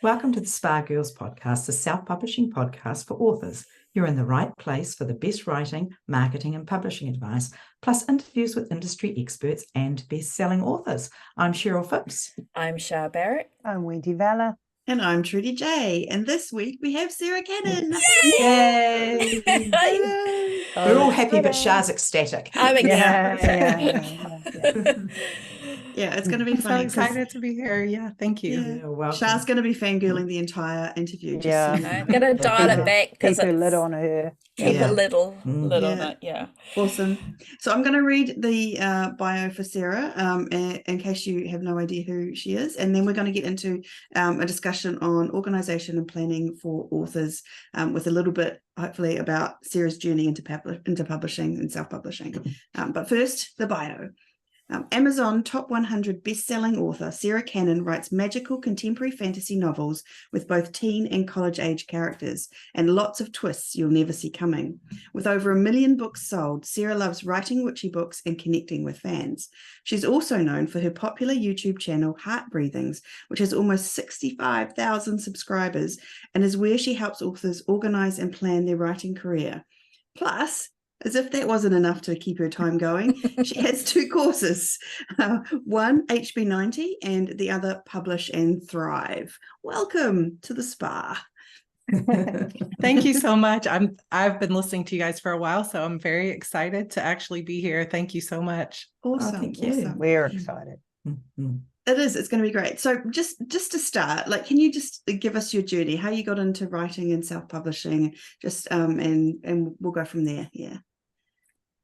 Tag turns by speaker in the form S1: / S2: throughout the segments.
S1: Welcome to the spagirlspodcast, the self-publishing podcast for authors. You're in the right place for the best writing, marketing, and publishing advice, plus interviews with industry experts and best-selling authors. I'm Cheryl Phipps.
S2: I'm Shah Barrett.
S3: I'm Wendy Valla.
S4: And I'm Trudy J. And this week we have Sarah Cannon.
S1: Yay! We're all happy, but Shah's ecstatic.
S2: I'm
S4: Yeah, it's going to be
S5: I'm
S4: fun.
S5: so excited to be here. Yeah, thank you.
S4: Yeah.
S1: Welcome.
S4: Shah's going to be fangirling the entire interview.
S3: Yeah.
S2: I'm going to dial it back because
S3: Keep a lid on her.
S2: keep a little on
S4: Yeah.
S2: it. Yeah.
S4: Awesome. So I'm going to read the bio for Sarah in case you have no idea who she is. And then we're going to get into a discussion on organisation and planning for authors with a little bit, hopefully, about Sarah's journey into publishing and self-publishing. But first, the bio. Amazon top 100 best-selling author Sarah Cannon writes magical contemporary fantasy novels with both teen and college-age characters and lots of twists you'll never see coming. With over 1 million books sold, Sarah loves writing witchy books and connecting with fans. She's also known for her popular YouTube channel Heartbreathings, which has almost 65,000 subscribers and is where she helps authors organise and plan their writing career. Plus, as if that wasn't enough to keep her time going, she has 2 courses, one HB90 and the other Publish and Thrive. Welcome to the spa.
S5: Thank you so much. I've been listening to you guys for a while, so I'm very excited to actually be here. Thank you so much.
S4: Awesome.
S1: thank you.
S4: Awesome.
S3: We're excited.
S1: Mhm.
S4: It is. It's going to be great. So just to start, can you just give us your journey, how you got into writing and self-publishing, just and we'll go from there. Yeah.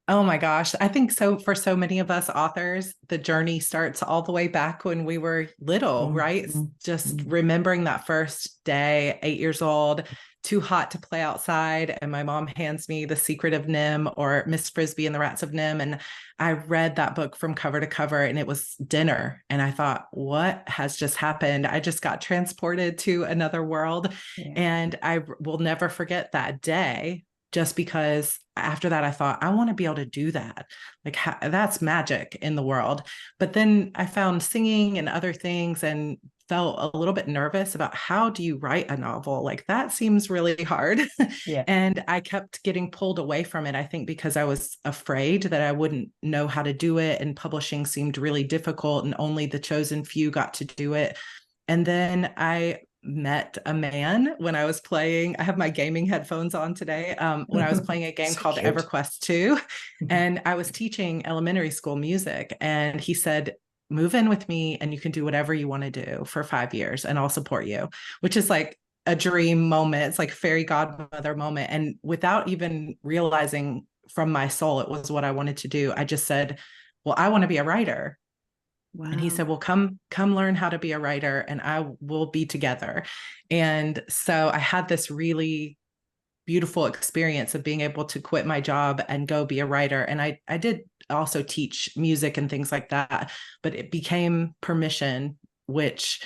S5: Oh my gosh. I think so for so many of us authors, the journey starts all the way back when we were little, right? Just remembering that first day, 8 years old, too hot to play outside. And my mom hands me The Secret of Nim or Miss Frisbee and the Rats of Nim. And I read that book from cover to cover and it was dinner. And I thought, what has just happened? I just got transported to another world.
S3: Yeah.
S5: And I will never forget that day. Just because after that, I thought, I want to be able to do that. That's magic in the world. But then I found singing and other things and felt a little bit nervous about how do you write a novel? That seems really hard.
S3: Yeah.
S5: And I kept getting pulled away from it, I think, because I was afraid that I wouldn't know how to do it. And publishing seemed really difficult and only the chosen few got to do it. And then I met a man when I was playing. I have my gaming headphones on today. When I was playing a game
S1: So
S5: called
S1: cute.
S5: EverQuest 2, and I was teaching elementary school music. And he said, move in with me and you can do whatever you want to do for 5 years and I'll support you, which is like a dream moment. It's like fairy godmother moment. And without even realizing from my soul, it was what I wanted to do. I just said, well, I want to be a writer.
S4: Wow.
S5: And he said, well, come learn how to be a writer and I will be together. And so I had this really beautiful experience of being able to quit my job and go be a writer. And I did also teach music and things like that, but it became permission, which,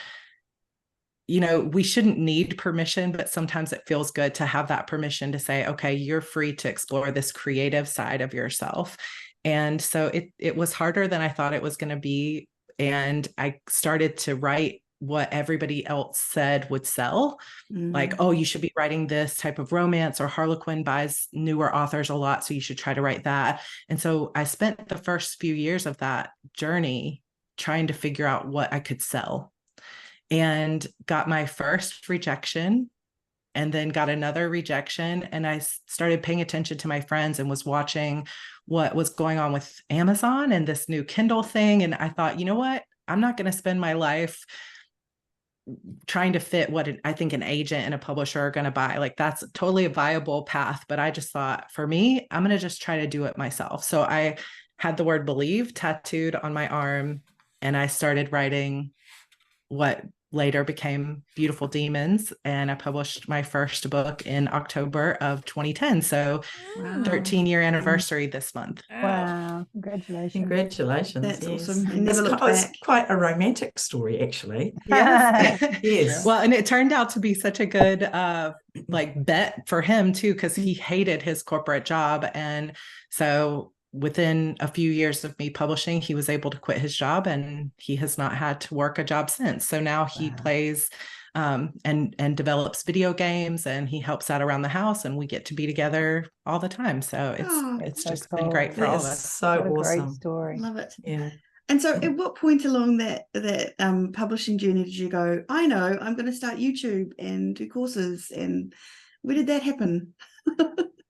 S5: we shouldn't need permission, but sometimes it feels good to have that permission to say, okay, you're free to explore this creative side of yourself. And so it was harder than I thought it was going to be. And I started to write what everybody else said would sell. Like, oh, you should be writing this type of romance, or Harlequin buys newer authors a lot, so you should try to write that. And so I spent the first few years of that journey trying to figure out what I could sell, and got my first rejection and then got another rejection. And I started paying attention to my friends and was watching what was going on with Amazon and this new Kindle thing. And I thought, you know what? I'm not going to spend my life trying to fit what I think an agent and a publisher are going to buy. That's totally a viable path. But I just thought, for me, I'm going to just try to do it myself. So I had the word believe tattooed on my arm, and I started writing what later became Beautiful Demons. And I published my first book in October of 2010. So 13-year anniversary this month.
S3: Wow. Congratulations.
S1: Congratulations.
S4: That's
S1: yes.
S4: awesome. And never looked
S1: It's
S4: back.
S1: quite a romantic story, actually.
S4: Yes.
S1: Yes.
S5: Well, and it turned out to be such a good bet for him too, because he hated his corporate job. And so within a few years of me publishing, he was able to quit his job, and he has not had to work a job since. So now he plays and develops video games, and he helps out around the house, and we get to be together all the time. So it's
S3: so
S5: just
S3: cool.
S5: been great for
S1: That
S5: all
S1: is
S5: of us.
S1: so
S3: What a
S1: awesome.
S3: great story.
S4: Love it.
S1: Yeah.
S4: And so at what point along that publishing journey did you go, I know, I'm going to start YouTube and do courses? And where did that happen?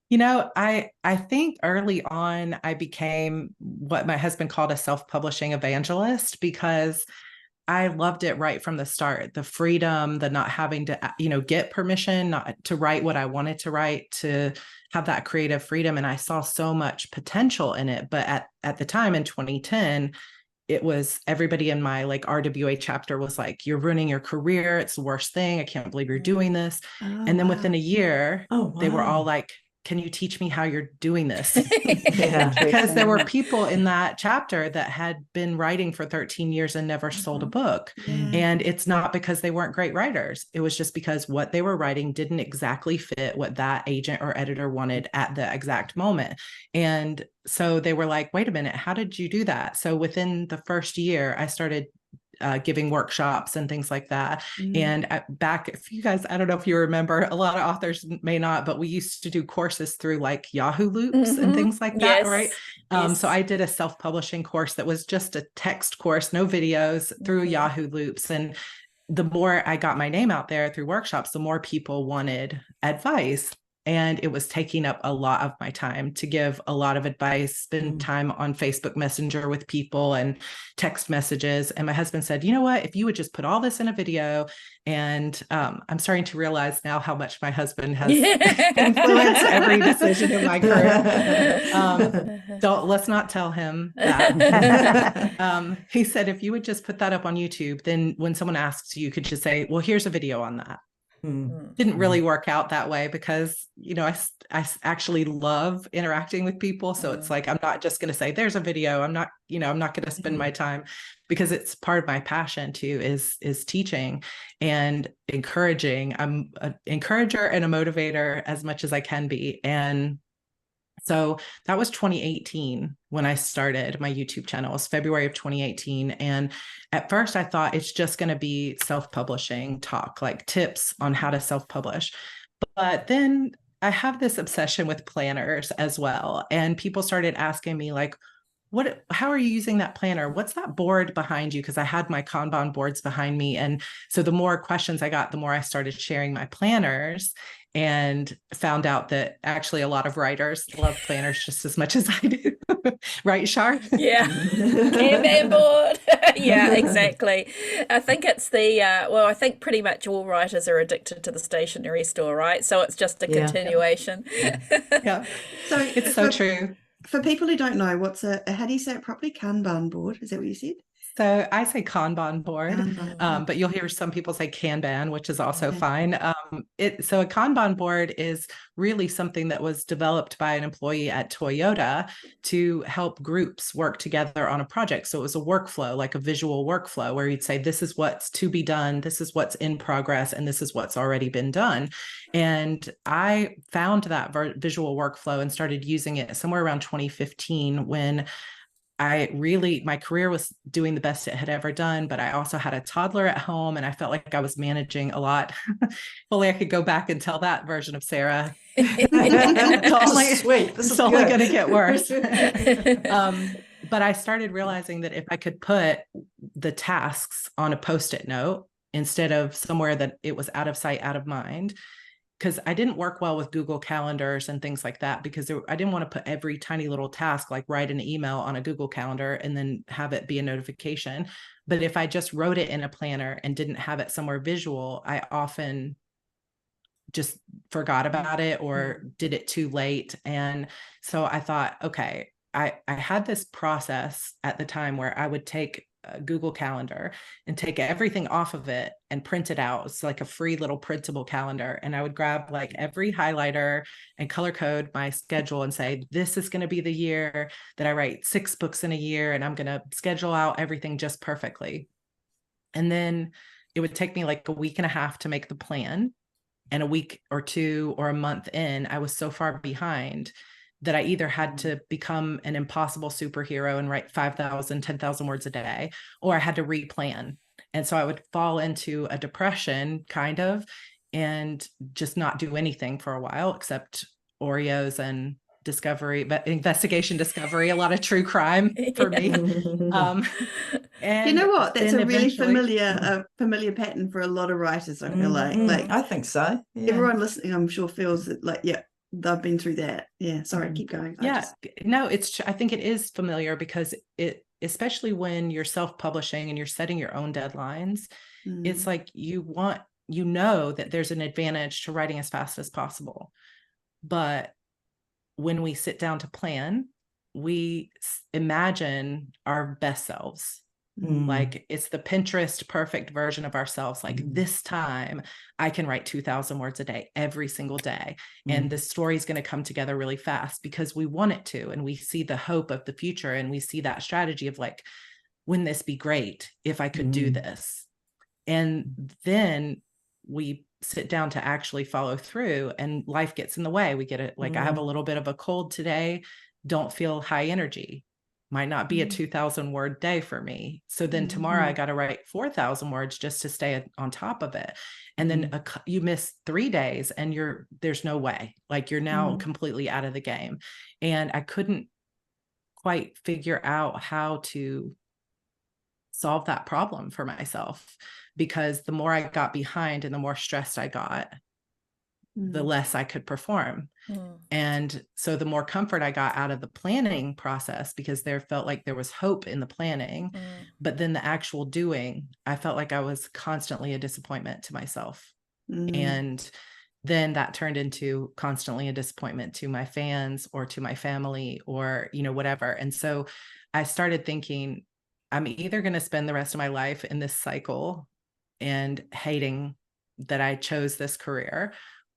S5: You know, I think early on I became what my husband called a self-publishing evangelist, because I loved it right from the start. The freedom, the not having to, get permission, not to write what I wanted to write, to have that creative freedom. And I saw so much potential in it. But at the time in 2010, it was everybody in my like RWA chapter was like, you're ruining your career. It's the worst thing. I can't believe you're doing this. And then within a year, they were all like, can you teach me how you're doing this? Because there were people in that chapter that had been writing for 13 years and never sold a book. And it's not because they weren't great writers. It was just because what they were writing didn't exactly fit what that agent or editor wanted at the exact moment. And so they were like, wait a minute, how did you do that? So within the first year, I started giving workshops and things like that. And back, if you guys, I don't know if you remember, a lot of authors may not, but we used to do courses through like Yahoo loops and things like that, right? So I did a self-publishing course that was just a text course, no videos, through Yahoo loops. And the more I got my name out there through workshops, the more people wanted advice. And it was taking up a lot of my time to give a lot of advice, spend time on Facebook Messenger with people and text messages. And my husband said, you know what, if you would just put all this in a video. And I'm starting to realize now how much my husband has influenced every decision in my career. Let's not tell him that. He said, if you would just put that up on YouTube, then when someone asks you, you could just say, well, here's a video on that. Didn't really work out that way, because I actually love interacting with people. So it's like, I'm not just going to say there's a video. I'm not going to spend my time, because it's part of my passion too, is teaching and encouraging. I'm an encourager and a motivator as much as I can be. And so that was 2018 when I started my YouTube channel. It was February of 2018. And at first I thought it's just going to be self-publishing talk, like tips on how to self-publish. But then I have this obsession with planners as well. And people started asking me like, how are you using that planner? What's that board behind you? Because I had my Kanban boards behind me. And so the more questions I got, the more I started sharing my planners, and found out that actually a lot of writers love planners just as much as I do. Right, Shar?
S2: Yeah. Kanban board. Yeah, exactly. I think it's I think pretty much all writers are addicted to the stationery store, right? So it's just a continuation.
S5: Yeah. So it's so true.
S4: For people who don't know, how do you say it properly? Kanban board. Is that what you said?
S5: So I say Kanban board, but you'll hear some people say Kanban, which is also fine. So a Kanban board is really something that was developed by an employee at Toyota to help groups work together on a project. So it was a workflow, like a visual workflow, where you'd say, this is what's to be done, this is what's in progress, and this is what's already been done. And I found that visual workflow and started using it somewhere around 2015, when my career was doing the best it had ever done, but I also had a toddler at home, and I felt like I was managing a lot. If only I could go back and tell that version of Sarah. It's only going to get worse. But I started realizing that if I could put the tasks on a Post-it note instead of somewhere that it was out of sight, out of mind, because I didn't work well with Google calendars and things like that, because I didn't want to put every tiny little task, like write an email on a Google calendar and then have it be a notification. But if I just wrote it in a planner and didn't have it somewhere visual, I often just forgot about it or did it too late. And so I thought, okay, I had this process at the time where I would take Google Calendar and take everything off of it and print it out. It's like a free little printable calendar. And I would grab like every highlighter and color code my schedule and say, this is going to be the year that I write 6 books in a year, and I'm going to schedule out everything just perfectly. And then it would take me like a week and a half to make the plan. And a week or two or a month in, I was so far behind that I either had to become an impossible superhero and write 5,000, 10,000 words a day, or I had to replan. And so I would fall into a depression kind of, and just not do anything for a while except Oreos and discovery, but investigation discovery, a lot of true crime for me. And
S4: you know what? That's a really
S5: eventually...
S4: familiar pattern for a lot of writers, I feel like
S1: I think so. Yeah.
S4: Everyone listening, I'm sure, feels that, like, yeah, they've been through that. Yeah, sorry, keep going.
S5: No, I think it is familiar, because especially when you're self-publishing and you're setting your own deadlines, it's like you know that there's an advantage to writing as fast as possible. But when we sit down to plan, we imagine our best selves. Like, it's the Pinterest perfect version of ourselves. Like, this time I can write 2,000 words a day every single day. And the story is going to come together really fast because we want it to. And we see the hope of the future. And we see that strategy of like, wouldn't this be great if I could do this? And then we sit down to actually follow through, and life gets in the way. We get it. Like, I have a little bit of a cold today, don't feel high energy. Might not be a 2,000 word day for me. So then tomorrow I got to write 4,000 words just to stay on top of it. And then you miss 3 days and there's no way, like, you're now completely out of the game. And I couldn't quite figure out how to solve that problem for myself, because the more I got behind and the more stressed I got, the less I could perform. And so the more comfort I got out of the planning process, because there felt like there was hope in the planning, but then the actual doing, I felt like I was constantly a disappointment to myself. And then that turned into constantly a disappointment to my fans or to my family or, whatever. And so I started thinking, I'm either going to spend the rest of my life in this cycle and hating that I chose this career,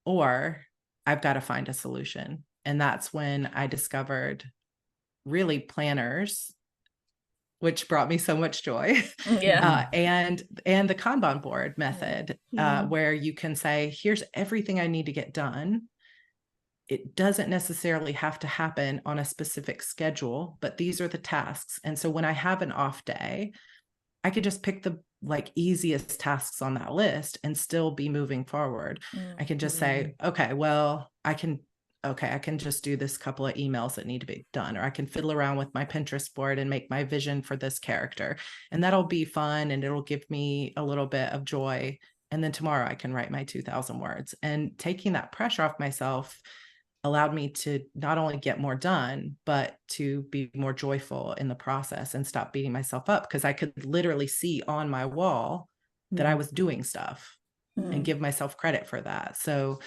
S5: or I've got to find a solution. And that's when I discovered really planners, which brought me so much joy. And the Kanban board method, where you can say, here's everything I need to get done. It doesn't necessarily have to happen on a specific schedule, but these are the tasks. And so when I have an off day, I could just pick the easiest tasks on that list and still be moving forward. I can just say, okay, well, I can just do this couple of emails that need to be done, or I can fiddle around with my Pinterest board and make my vision for this character. And that'll be fun. And it'll give me a little bit of joy. And then tomorrow I can write my 2,000 words. And taking that pressure off myself allowed me to not only get more done, but to be more joyful in the process and stop beating myself up, because I could literally see on my wall that I was doing stuff and give myself credit for that. So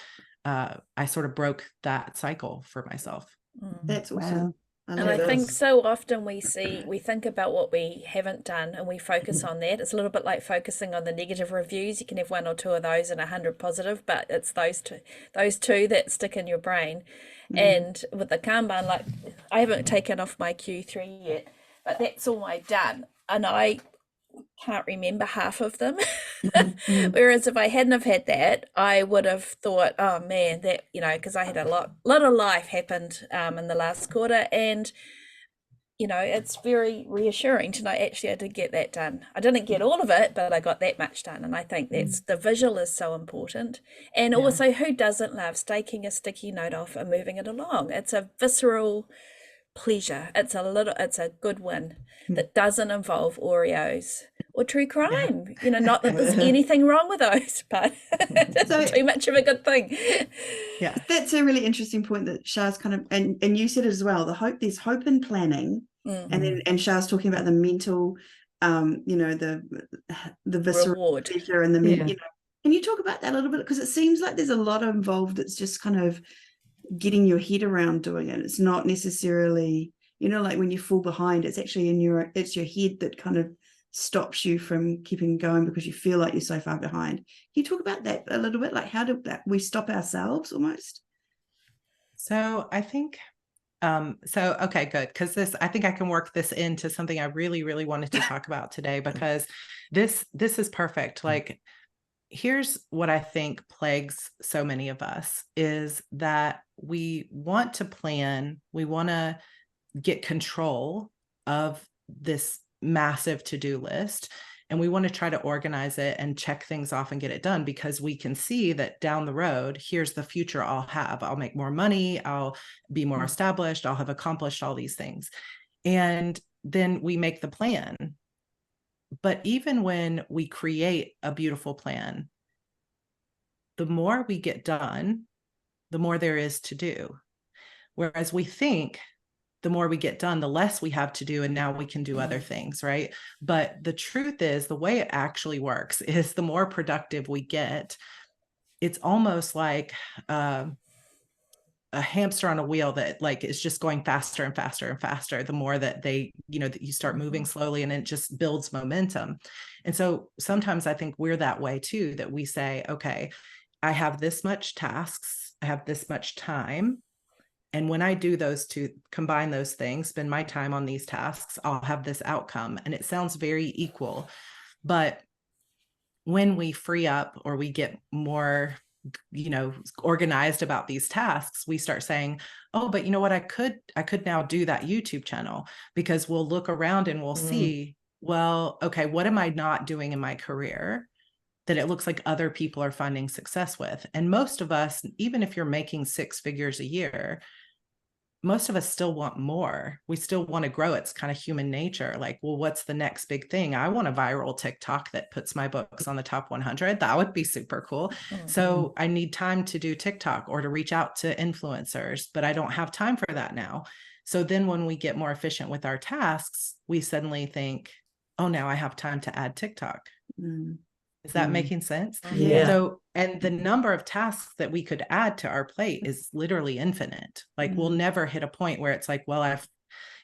S5: I sort of broke that cycle for myself.
S4: That's awesome.
S3: Wow.
S2: And I think so often we think about what we haven't done and we focus on that. It's a little bit like focusing on the negative reviews. You can have 1 or 2 of those and 100 positive, but it's those two that stick in your brain. And with the Kanban, like, I haven't taken off my Q3 yet, but that's all I've done. And I can't remember half of them. Whereas if I hadn't have had that, I would have thought, oh man, that, because I had a lot of life happened in the last quarter, and it's very reassuring to know actually I did get that done. I didn't get all of it, but I got that much done. And I think that's the visual is so important. And also, who doesn't love taking a sticky note off and moving it along? It's a visceral pleasure. It's a good win that doesn't involve Oreos or true crime. Not that there's anything wrong with those, but it's too much of a good thing.
S4: Yeah, that's a really interesting point that Shah's kind of, and you said it as well. There's hope in planning, and Shah's talking about the mental, the visceral
S2: reward,
S4: pleasure, and the Can you talk about that a little bit, because it seems like there's a lot involved. It's just kind of getting your head around doing it. It's not necessarily, like when you fall behind, it's actually it's your head that kind of stops you from keeping going because you feel like you're so far behind. Can you talk about that a little bit? Like, how do we stop ourselves almost?
S5: So I think, okay, good. Because I think I can work this into something I really, really wanted to talk about today, because this is perfect. Like, here's what I think plagues so many of us is that we want to plan, we want to get control of this massive to-do list, and we want to try to organize it and check things off and get it done because we can see that down the road, here's the future I'll have. I'll make more money, I'll be more established, I'll have accomplished all these things. And then we make the plan. But even when we create a beautiful plan, the more we get done, the more there is to do. Whereas we think the more we get done, the less we have to do, and now we can do other things, right? But the truth is, the way it actually works is the more productive we get, it's almost like a hamster on a wheel that like is just going faster and faster and faster the more that they, that you start moving slowly, and it just builds momentum. And so sometimes I think we're that way too, that we say, okay, I have this much tasks, I have this much time, and when I do those two, combine those things, spend my time on these tasks, I'll have this outcome. And it sounds very equal, but when we free up or we get more organized about these tasks, we start saying, oh, but you know what, I could now do that YouTube channel, because we'll look around and we'll see, well, okay, what am I not doing in my career that it looks like other people are finding success with? And most of us, even if you're making 6 figures a year, most of us still want more. We still want to grow. It's kind of human nature. Like, well, what's the next big thing? I want a viral TikTok that puts my books on the top 100. That would be super cool. So I need time to do TikTok or to reach out to influencers, but I don't have time for that now. So then when we get more efficient with our tasks, we suddenly think, oh, now I have time to add TikTok. Is that making sense?
S1: Yeah.
S5: So, and the number of tasks that we could add to our plate is literally infinite. Like we'll never hit a point where it's like, well,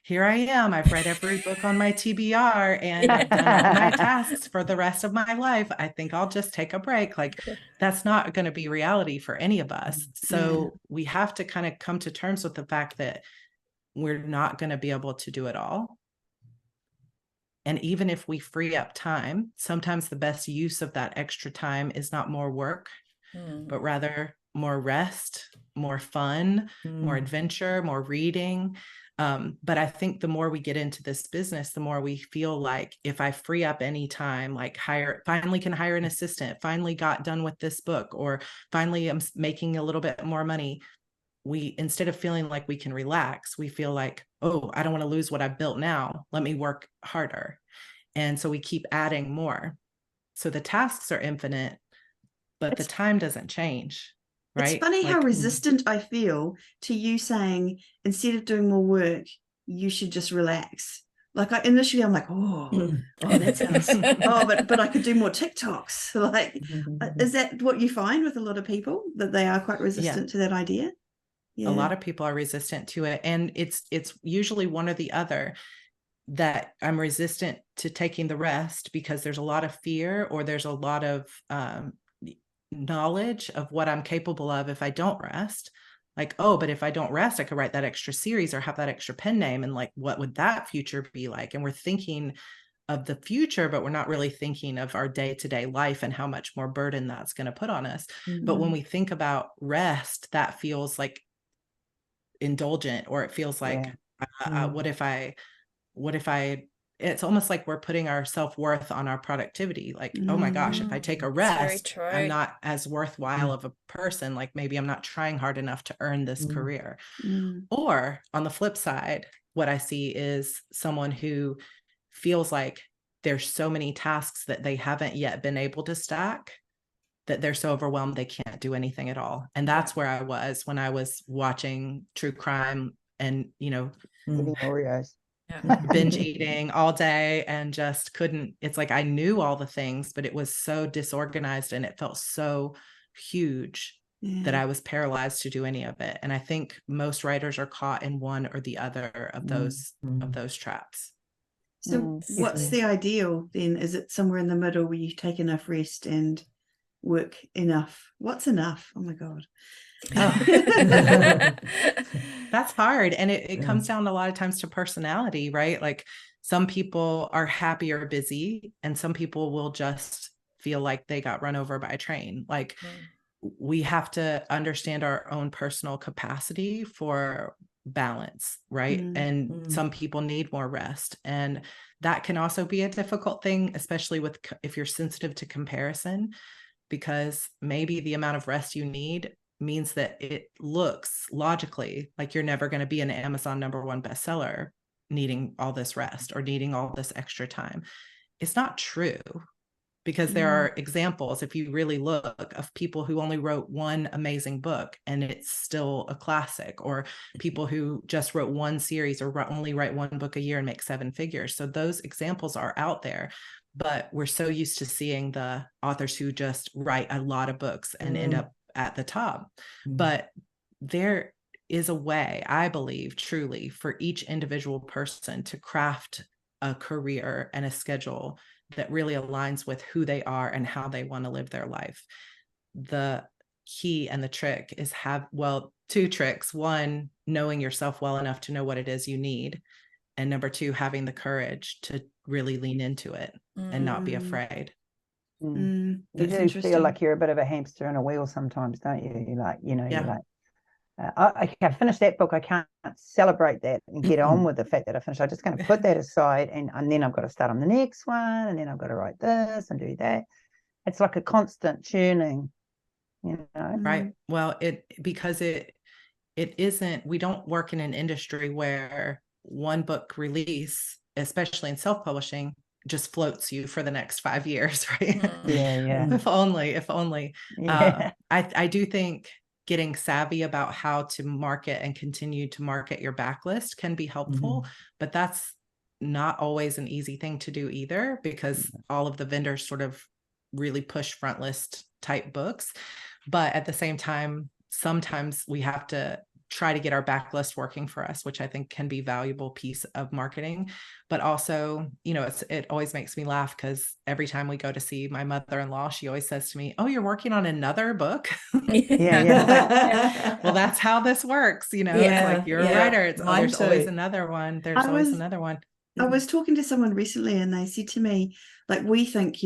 S5: here I am. I've read every book on my TBR and I've done all my tasks for the rest of my life. I think I'll just take a break. Like that's not going to be reality for any of us. So we have to kind of come to terms with the fact that we're not going to be able to do it all. And even if we free up time, sometimes the best use of that extra time is not more work, but rather more rest, more fun, more adventure, more reading. But I think the more we get into this business, the more we feel like if I free up any time, like finally can hire an assistant, finally got done with this book, or finally I'm making a little bit more money, we, instead of feeling like we can relax, we feel like, oh, I don't want to lose what I've built now. Let me work harder. And so we keep adding more. So the tasks are infinite, but the time doesn't change, right?
S4: It's funny how resistant I feel to you saying, instead of doing more work, you should just relax. Like initially I'm like, oh, that sounds, but I could do more TikToks. Like, is that what you find with a lot of people, that they are quite resistant to that idea?
S5: A lot of people are resistant to it. And it's usually one or the other, that I'm resistant to taking the rest because there's a lot of fear, or there's a lot of knowledge of what I'm capable of if I don't rest. Like, oh, but if I don't rest, I could write that extra series or have that extra pen name. And like, what would that future be like? And we're thinking of the future, but we're not really thinking of our day-to-day life and how much more burden that's going to put on us. But when we think about rest, that feels like indulgent, or it feels like what if I it's almost like we're putting our self-worth on our productivity. Like, oh my gosh, if I take a rest, I'm not as worthwhile of a person. Like maybe I'm not trying hard enough to earn this career. Or on the flip side, what I see is someone who feels like there's so many tasks that they haven't yet been able to stack, that they're so overwhelmed they can't do anything at all. And that's where I was when I was watching true crime and,
S3: Eating Oreos.
S5: binge eating all day and just couldn't. It's like I knew all the things, but it was so disorganized and it felt so huge that I was paralyzed to do any of it. And I think most writers are caught in one or the other of those traps.
S4: So what's the ideal then? Is it somewhere in the middle where you take enough rest and work enough? What's enough? Oh my God.
S5: That's hard. And it comes down a lot of times to personality, right? Like some people are happy or busy, and some people will just feel like they got run over by a train. Like we have to understand our own personal capacity for balance, right? And some people need more rest. And that can also be a difficult thing, especially with if you're sensitive to comparison, because maybe the amount of rest you need means that it looks logically like you're never going to be an Amazon #1 bestseller needing all this rest or needing all this extra time. It's not true, because there are examples, if you really look, of people who only wrote one amazing book and it's still a classic, or people who just wrote one series or only write one book a year and make 7 figures. So those examples are out there, but we're so used to seeing the authors who just write a lot of books and end up at the top. But there is a way, I believe, truly, for each individual person to craft a career and a schedule that really aligns with who they are and how they want to live their life. The key and the trick is two tricks. One, knowing yourself well enough to know what it is you need. And number 2, having the courage to really lean into it and not be afraid.
S3: You
S4: That's
S3: do feel like you're a bit of a hamster in a wheel sometimes, don't you? You're like, you're like, I finished that book. I can't celebrate that and get on with the fact that I finished. I'm just going to put that aside, and then I've got to start on the next one, and then I've got to write this and do that. It's like a constant churning,
S5: Right. Well, because it isn't. We don't work in an industry where one book release, especially in self-publishing, just floats you for the next 5 years, right?
S3: Yeah.
S5: If only.
S3: Yeah.
S5: I do think getting savvy about how to market and continue to market your backlist can be helpful, but that's not always an easy thing to do either, because all of the vendors sort of really push front list type books. But at the same time, sometimes we have to try to get our backlist working for us, which I think can be a valuable piece of marketing. But also, it always makes me laugh, because every time we go to see my mother-in-law, she always says to me, "Oh, you're working on another book?"
S3: Yeah.
S5: Well, that's how this works. It's like, you're a writer. There's always another one. There's always another one.
S4: I was talking to someone recently, and they said to me, like, we think,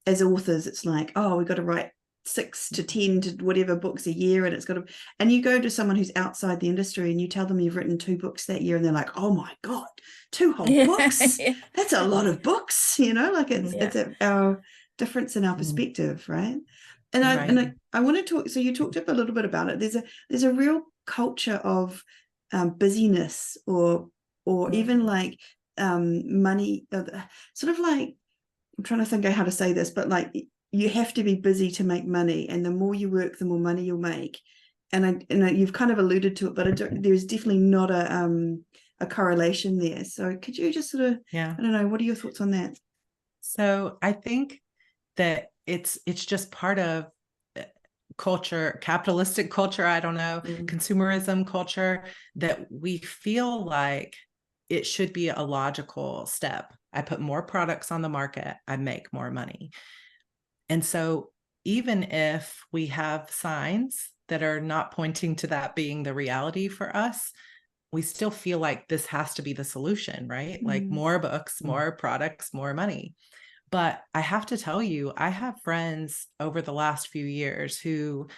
S4: as authors, it's like, oh, we've got to write 6 to 10 to whatever books a year, and it's got to, and you go to someone who's outside the industry and you tell them you've written 2 books that year, and they're like, oh my God, 2 whole books. That's a lot of books, like it's our difference in our perspective, right? And I want to talk, so you talked up a little bit about it. There's a real culture of busyness, or even like money, sort of like, I'm trying to think of how to say this, but like, you have to be busy to make money, and the more you work, the more money you'll make. And you've kind of alluded to it, but there's definitely not a correlation there. So could you just sort of, I don't know, what are your thoughts on that?
S5: So I think that it's just part of culture, capitalistic culture, I don't know, consumerism culture, that we feel like it should be a logical step. I put more products on the market, I make more money. And so even if we have signs that are not pointing to that being the reality for us, we still feel like this has to be the solution, right? Like more books, more products, more money. But I have to tell you, I have friends over the last few years who,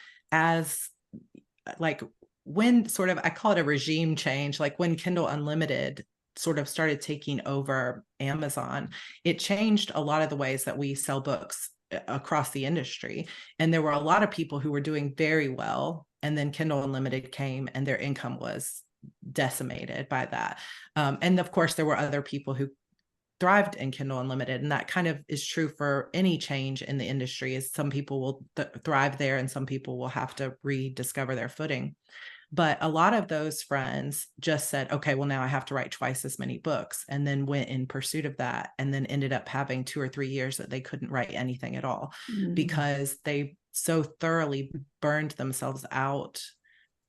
S5: when sort of, I call it a regime change, like when Kindle Unlimited sort of started taking over Amazon, it changed a lot of the ways that we sell books across the industry. And there were a lot of people who were doing very well, and then Kindle Unlimited came and their income was decimated by that. And of course, there were other people who thrived in Kindle Unlimited, and that kind of is true for any change in the industry. Is some people will thrive there, and some people will have to rediscover their footing. But a lot of those friends just said, okay, well, now I have to write twice as many books, and then went in pursuit of that, and then ended up having 2 or 3 years that they couldn't write anything at all, because they so thoroughly burned themselves out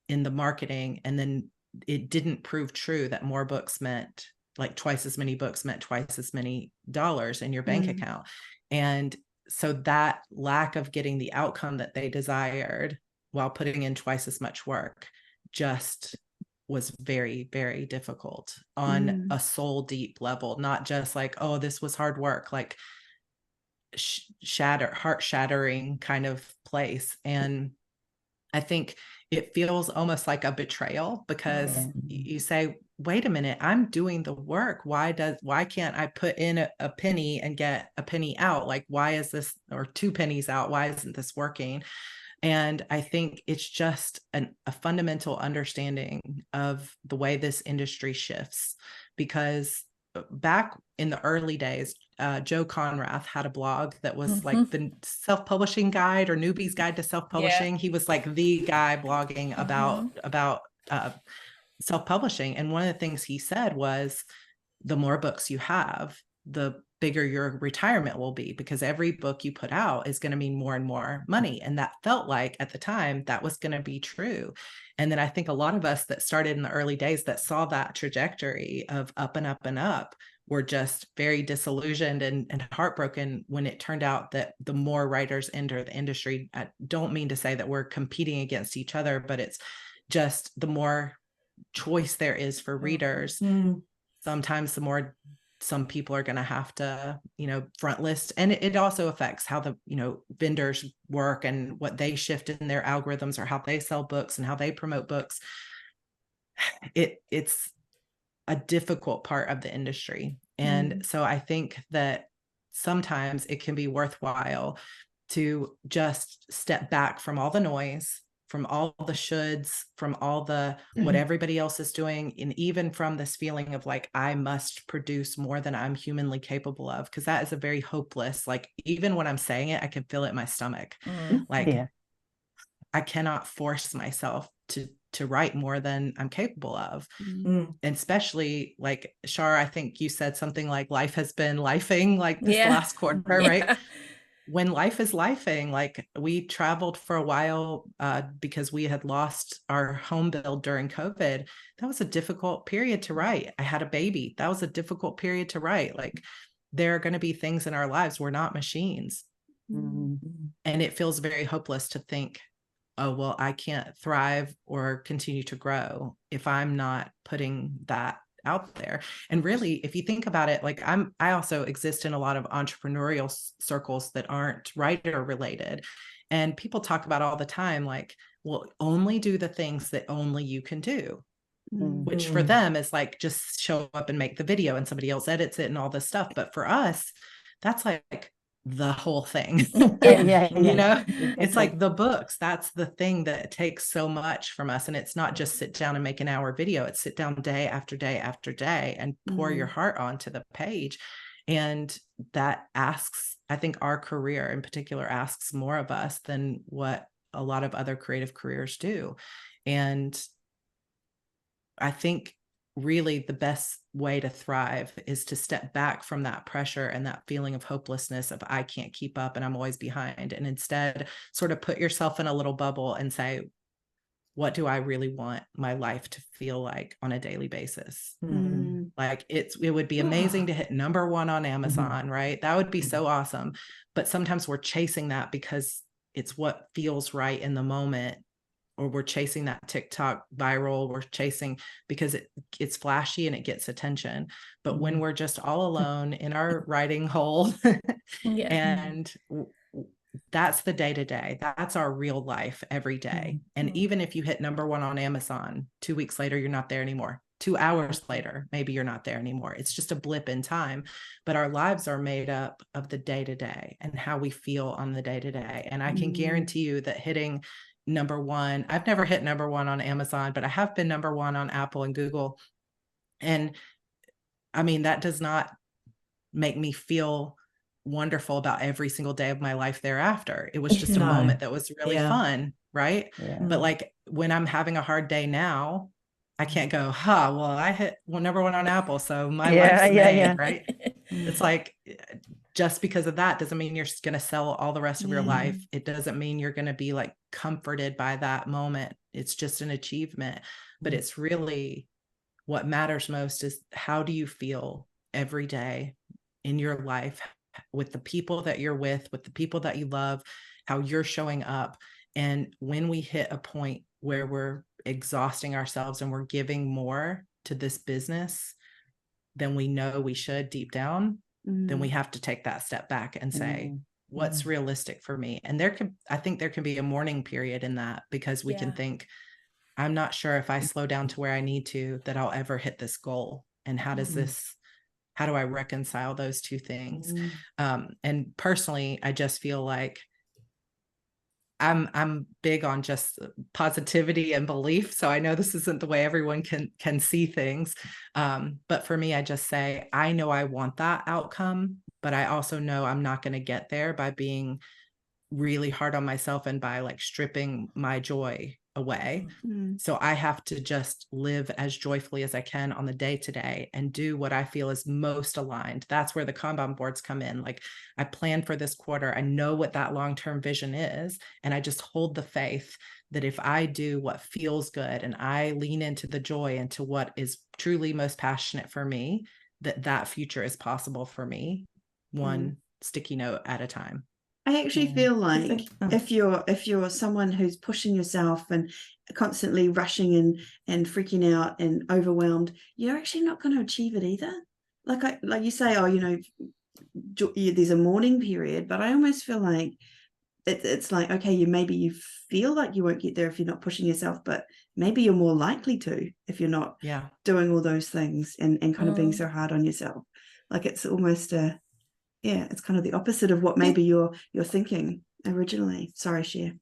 S5: in the marketing. And then it didn't prove true that more books meant, like, twice as many books meant twice as many dollars in your bank account. And so that lack of getting the outcome that they desired while putting in twice as much work just was very, very difficult on a soul deep level, not just like, oh, this was hard work. Like, heart shattering kind of place. And I think it feels almost like a betrayal, because you say, wait a minute, I'm doing the work. Why can't I put in a penny and get a penny out? Like, why is this, or 2 pennies out? Why isn't this working? And I think it's just a fundamental understanding of the way this industry shifts, because back in the early days, Joe Conrath had a blog that was like the self-publishing guide, or newbie's guide to self-publishing. He was like the guy blogging about self-publishing. And one of the things he said was, the more books you have, the bigger your retirement will be, because every book you put out is going to mean more and more money. And that felt like at the time that was going to be true. And then I think a lot of us that started in the early days that saw that trajectory of up and up and up were just very disillusioned and heartbroken when it turned out that the more writers enter the industry. I don't mean to say that we're competing against each other, but it's just the more choice there is for readers. Sometimes the more some people are going to have to, front list. And it also affects how the, vendors work and what they shift in their algorithms, or how they sell books and how they promote books. It's a difficult part of the industry. And so I think that sometimes it can be worthwhile to just step back from all the noise, from all the shoulds, from all the what everybody else is doing, and even from this feeling of like, I must produce more than I'm humanly capable of, because that is a very hopeless, like, even when I'm saying it, I can feel it in my stomach. I cannot force myself to write more than I'm capable of. And especially like, Shar, I think you said something like life has been lifing like this last quarter, right? When life is lifing, like we traveled for a while because we had lost our home build during COVID. That was a difficult period to write. I had a baby. That was a difficult period to write. Like, there are going to be things in our lives. We're not machines. And it feels very hopeless to think, oh, well, I can't thrive or continue to grow if I'm not putting that out there. And really, if you think about it, like I also exist in a lot of entrepreneurial circles that aren't writer related. And people talk about all the time, like, well, only do the things that only you can do, which for them is like, just show up and make the video and somebody else edits it and all this stuff. But for us, that's like the whole thing. It's like the books, that's the thing that takes so much from us. And it's not just sit down and make an hour video, it's sit down day after day after day and pour your heart onto the page. And that asks, I think our career in particular asks more of us than what a lot of other creative careers do. And I think really the best way to thrive is to step back from that pressure and that feeling of hopelessness of I can't keep up and I'm always behind, and instead sort of put yourself in a little bubble and say, what do I really want my life to feel like on a daily basis? Like it would be amazing to hit #1 on Amazon, right? That would be so awesome. But sometimes we're chasing that because it's what feels right in the moment, or we're chasing that TikTok viral, we're chasing because it's flashy and it gets attention. But when we're just all alone in our writing hole and that's the day-to-day, that's our real life every day. And even if you hit #1 on Amazon, 2 weeks later, you're not there anymore. 2 hours later, maybe you're not there anymore. It's just a blip in time, but our lives are made up of the day-to-day and how we feel on the day-to-day. And I can guarantee you that hitting #1, I've never hit #1 on Amazon, but I have been #1 on Apple and Google. And I mean, that does not make me feel wonderful about every single day of my life thereafter. It was just a moment that was really fun, right? But like when I'm having a hard day now, I can't go, well, I hit #1 on Apple, so my life's made, right? It's like, just because of that doesn't mean you're going to sell all the rest of your life. It doesn't mean you're going to be like comforted by that moment. It's just an achievement. But it's really what matters most is, how do you feel every day in your life with the people that you're with the people that you love, how you're showing up. And when we hit a point where we're exhausting ourselves and we're giving more to this business than we know we should deep down, then we have to take that step back and say, what's realistic for me? And I think there can be a mourning period in that, because we can think, I'm not sure if I slow down to where I need to, that I'll ever hit this goal. And how do I reconcile those two things? And personally, I just feel like I'm big on just positivity and belief. So I know this isn't the way everyone can see things. But for me, I just say, I know I want that outcome, but I also know I'm not going to get there by being really hard on myself and by like stripping my joy away. So I have to just live as joyfully as I can on the day to day and do what I feel is most aligned. That's where the Kanban boards come in. Like, I plan for this quarter. I know what that long-term vision is. And I just hold the faith that if I do what feels good and I lean into the joy, into what is truly most passionate for me, that future is possible for me, one sticky note at a time.
S4: I actually feel like if you're someone who's pushing yourself and constantly rushing and freaking out and overwhelmed, you're actually not going to achieve it either. Like you say, there's a mourning period, but I almost feel like it's like, okay, maybe you feel like you won't get there if you're not pushing yourself, but maybe you're more likely to if you're not doing all those things and kind of being so hard on yourself. Like, it's almost it's kind of the opposite of what maybe you're thinking originally. Sorry, Cher.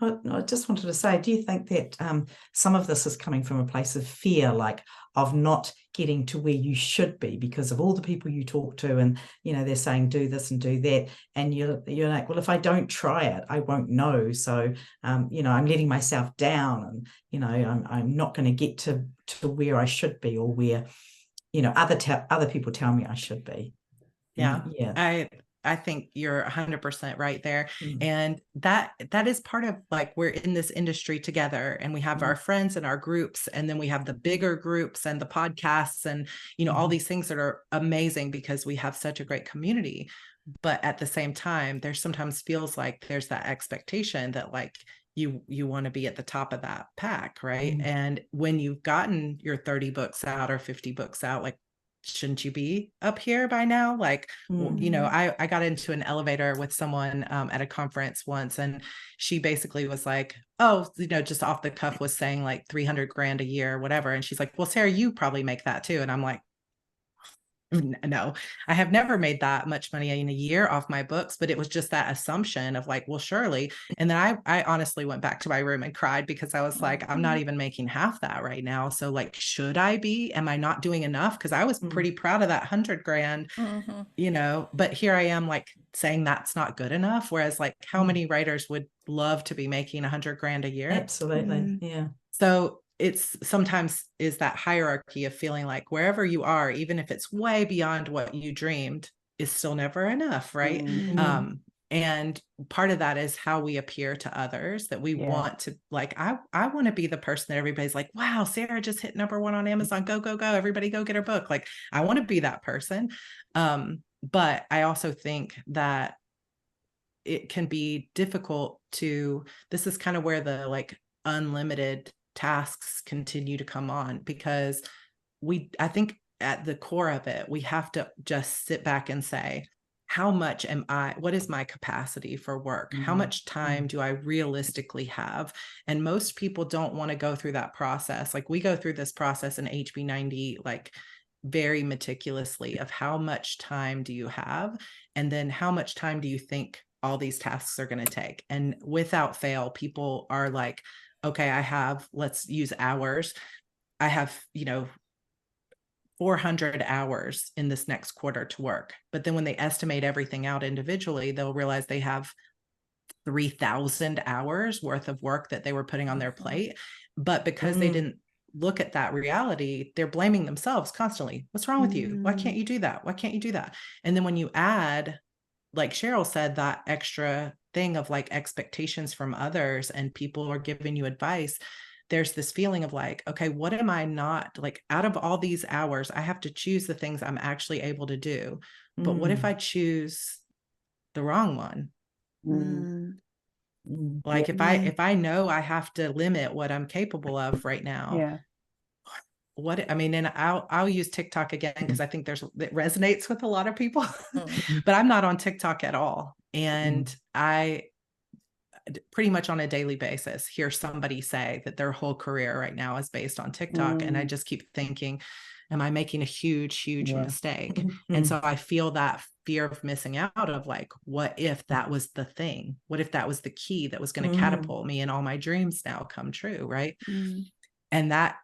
S1: I just wanted to say, do you think that some of this is coming from a place of fear, like of not getting to where you should be because of all the people you talk to, and they're saying do this and do that, and you're like, well, if I don't try it, I won't know. So I'm letting myself down, and I'm not going to get to where I should be, or where other people tell me I should be.
S5: I think you're 100% right there. And that is part of, like, we're in this industry together, and we have our friends and our groups, and then we have the bigger groups and the podcasts and, all these things that are amazing because we have such a great community. But at the same time, there sometimes feels like there's that expectation that, like, you want to be at the top of that pack, right? And when you've gotten your 30 books out or 50 books out, like, shouldn't you be up here by now? Like, I got into an elevator with someone at a conference once, and she basically was like, just off the cuff was saying like 300 grand a year or whatever. And she's like, well, Sarah, you probably make that too. And I'm like, no, I have never made that much money in a year off my books, but it was just that assumption of like, well, surely. And then I honestly went back to my room and cried, because I was like, I'm not even making half that right now. So like, should I be? Am I not doing enough? Because I was pretty proud of that 100 grand, but here I am, like, saying that's not good enough. Whereas, like, how many writers would love to be making 100 grand a year?
S1: Absolutely. Yeah.
S5: So it's sometimes is that hierarchy of feeling like wherever you are, even if it's way beyond what you dreamed, is still never enough, right? And part of that is how we appear to others, that we want to, like, I want to be the person that everybody's like, wow, Sarah just hit #1 on Amazon. Go, go, go. Everybody go get her book. Like, I want to be that person. But I also think that it can be difficult this is kind of where the, like, unlimited tasks continue to come on, because I think at the core of it, we have to just sit back and say, what is my capacity for work? How much time do I realistically have? And most people don't want to go through that process. Like, we go through this process in HB90, like, very meticulously, of how much time do you have? And then how much time do you think all these tasks are going to take? And without fail, people are like, okay, let's use hours. I have, 400 hours in this next quarter to work. But then when they estimate everything out individually, they'll realize they have 3,000 hours worth of work that they were putting on their plate. But because they didn't look at that reality, they're blaming themselves constantly. What's wrong with you? Why can't you do that? Why can't you do that? And then when you add, like Cheryl said, that extra thing of like expectations from others, and people are giving you advice, there's this feeling of like, okay, what am I not, like, out of all these hours, I have to choose the things I'm actually able to do. But what if I choose the wrong one? Like, if I know I have to limit what I'm capable of right now, what, I mean, and I'll use TikTok again, because I think it resonates with a lot of people, but I'm not on TikTok at all. And I pretty much on a daily basis hear somebody say that their whole career right now is based on TikTok. And I just keep thinking, am I making a huge mistake? And so I feel that fear of missing out of like, what if that was the thing? What if that was the key that was going to catapult me and all my dreams now come true? Right. And that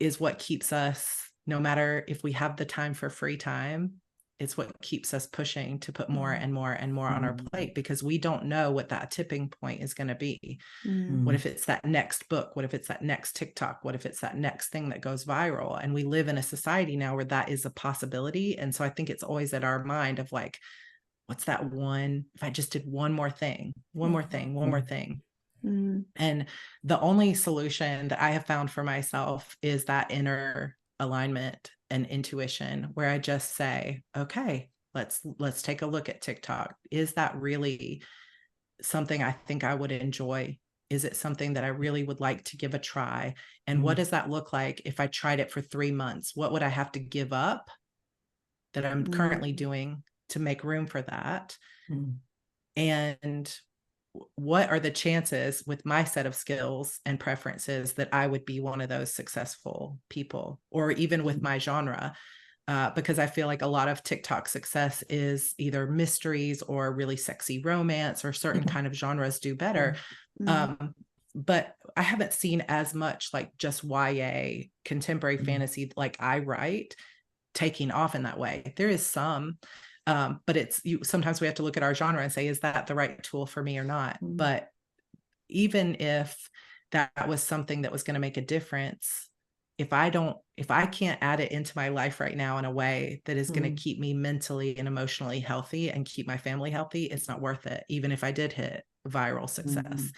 S5: is what keeps us, no matter if we have the time for free time, it's what keeps us pushing to put more and more and more on our plate, because we don't know what that tipping point is going to be. What if it's that next book? What if it's that next TikTok? What if it's that next thing that goes viral? And we live in a society now where that is a possibility. And so I think it's always at our mind of like, what's that one, if I just did one more thing. And the only solution that I have found for myself is that inner alignment and intuition, where I just say, okay, let's take a look at TikTok. Is that really something I think I would enjoy? Is it something that I really would like to give a try? And what does that look like if I tried it for 3 months? What would I have to give up that I'm currently doing to make room for that? And what are the chances with my set of skills and preferences that I would be one of those successful people, or even with my genre? Because I feel like a lot of TikTok success is either mysteries or really sexy romance, or certain kind of genres do better. But I haven't seen as much like just YA contemporary fantasy like I write taking off in that way. There is some, but sometimes we have to look at our genre and say, is that the right tool for me or not? But even if that was something that was going to make a difference, if I can't add it into my life right now in a way that is going to keep me mentally and emotionally healthy and keep my family healthy, it's not worth it, even if I did hit viral success.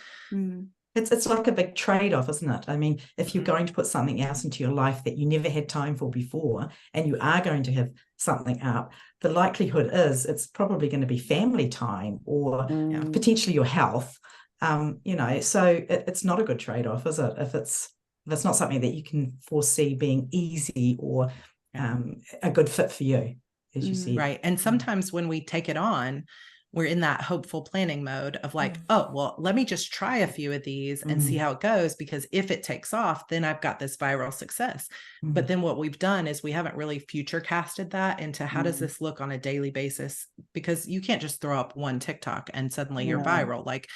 S1: It's like a big trade-off, isn't it? I mean, if you're going to put something else into your life that you never had time for before, and you are going to have something up, the likelihood is it's probably going to be family time, or potentially your health. So it's not a good trade-off, is it? If it's not something that you can foresee being easy or a good fit for you, as you said.
S5: Right. And sometimes when we take it on, we're in that hopeful planning mode of like, oh, well, let me just try a few of these and see how it goes, because if it takes off, then I've got this viral success. But then what we've done is we haven't really future casted that into how does this look on a daily basis? Because you can't just throw up one TikTok and suddenly you're viral. Like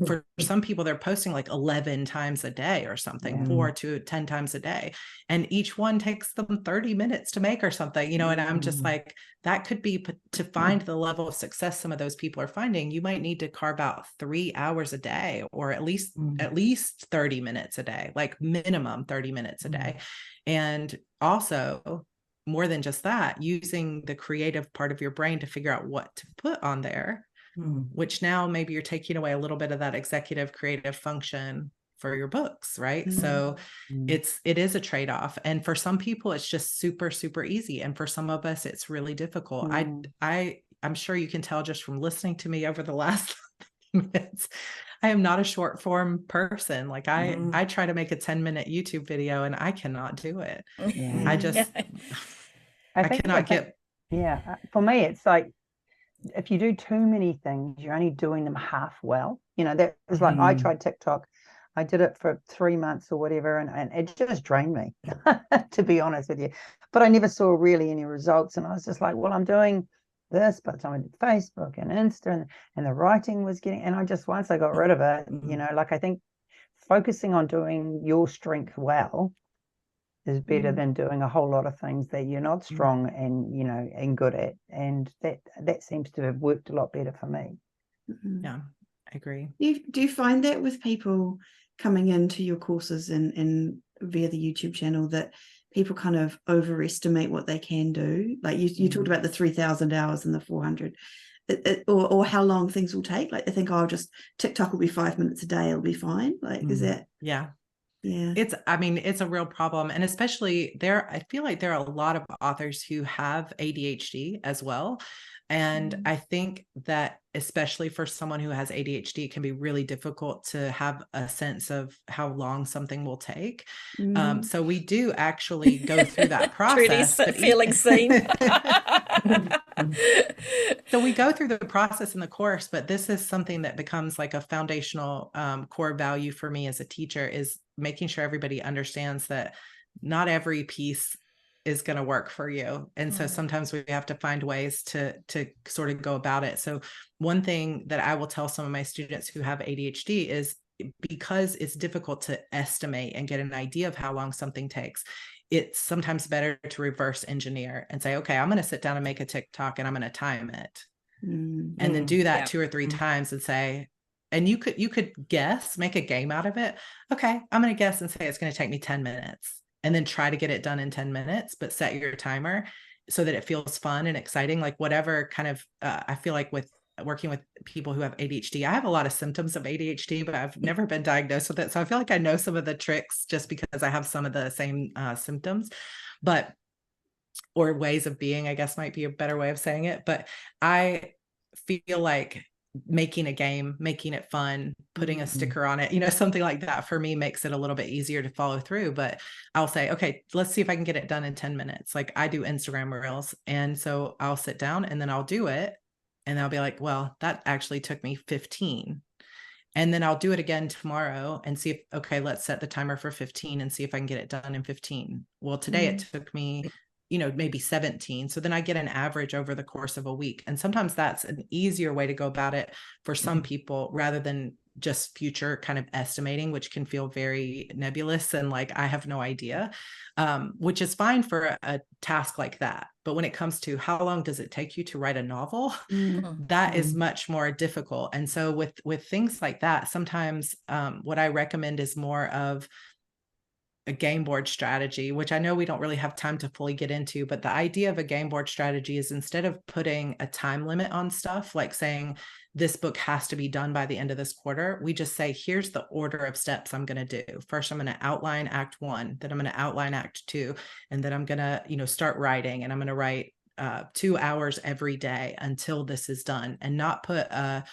S5: for some people, they're posting like 11 times a day or something, 4 to 10 times a day. And each one takes them 30 minutes to make or something, and I'm just like, that could be to find the level of success some of those people are finding. You might need to carve out 3 hours a day, or at least 30 minutes a day, like minimum 30 minutes a day. And also, more than just that, using the creative part of your brain to figure out what to put on there, which now maybe you're taking away a little bit of that executive creative function for your books, right? So it is a trade-off. And for some people, it's just super, super easy. And for some of us, it's really difficult. I'm sure you can tell just from listening to me over the last minutes, I am not a short form person. Like I try to make a 10-minute YouTube video and I cannot do it. I cannot get.
S3: For me, it's like, if you do too many things, you're only doing them half well. That was like, I tried TikTok. I did it for 3 months or whatever, and it just drained me, to be honest with you. But I never saw really any results. And I was just like, well, I'm doing this, but I'm on Facebook and Insta, and the writing was getting, and once I got rid of it, like, I think focusing on doing your strength well is better than doing a whole lot of things that you're not strong and good at. And that seems to have worked a lot better for me.
S5: Yeah, I agree.
S4: Do you find that with people coming into your courses and via the YouTube channel, that people kind of overestimate what they can do? Like you talked about the 3,000 hours and the 400, or how long things will take. Like they think, just TikTok will be 5 minutes a day, it'll be fine. Like, is that?
S5: Yeah.
S4: It's
S5: a real problem. And especially I feel like there are a lot of authors who have ADHD as well. And I think that especially for someone who has ADHD, it can be really difficult to have a sense of how long something will take. So we do actually go through that process.
S2: Trudy's feeling seen.
S5: So we go through the process in the course, but this is something that becomes like a foundational core value for me as a teacher, is making sure everybody understands that not every piece is going to work for you. And so sometimes we have to find ways to sort of go about it. So one thing that I will tell some of my students who have ADHD is, because it's difficult to estimate and get an idea of how long something takes, it's sometimes better to reverse engineer and say, okay, I'm going to sit down and make a TikTok and I'm going to time it. And then do that 2 or 3 times and say, and you could guess, make a game out of it. Okay, I'm going to guess and say it's going to take me 10 minutes. And then try to get it done in 10 minutes, but set your timer so that it feels fun and exciting. Like whatever kind of, I feel like with working with people who have ADHD, I have a lot of symptoms of ADHD, but I've never been diagnosed with it. So I feel like I know some of the tricks just because I have some of the same symptoms, or ways of being, I guess might be a better way of saying it. But I feel like making a game, making it fun, putting a sticker on it, something like that for me makes it a little bit easier to follow through. But I'll say, okay, let's see if I can get it done in 10 minutes. Like I do Instagram reels. And so I'll sit down and then I'll do it. And I'll be like, well, that actually took me 15. And then I'll do it again tomorrow and see if, okay, let's set the timer for 15 and see if I can get it done in 15. Well, today it took me maybe 17. So then I get an average over the course of a week. And sometimes that's an easier way to go about it for some people, rather than just future kind of estimating, which can feel very nebulous and like, I have no idea, which is fine for a task like that. But when it comes to how long does it take you to write a novel, that is much more difficult. And so with things like that, sometimes what I recommend is more of a game board strategy, which I know we don't really have time to fully get into, but the idea of a game board strategy is, instead of putting a time limit on stuff, like saying this book has to be done by the end of this quarter, we just say, here's the order of steps I'm going to do. First, I'm going to outline Act 1, then I'm going to outline Act 2, and then I'm going to, start writing, and I'm going to write 2 hours every day until this is done, and not put a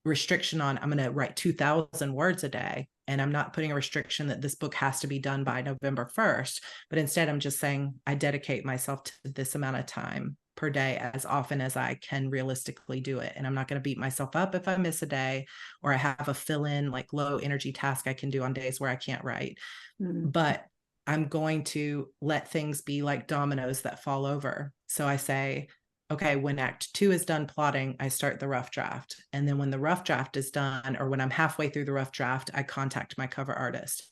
S5: restriction on, I'm going to write 2,000 words a day. And I'm not putting a restriction that this book has to be done by November 1st, but instead I'm just saying I dedicate myself to this amount of time per day, as often as I can realistically do it. And I'm not going to beat myself up if I miss a day, or I have a fill-in like low energy task I can do on days where I can't write. But I'm going to let things be like dominoes that fall over. So I say, okay, when Act 2 is done plotting, I start the rough draft. And then when the rough draft is done, or when I'm halfway through the rough draft, I contact my cover artist.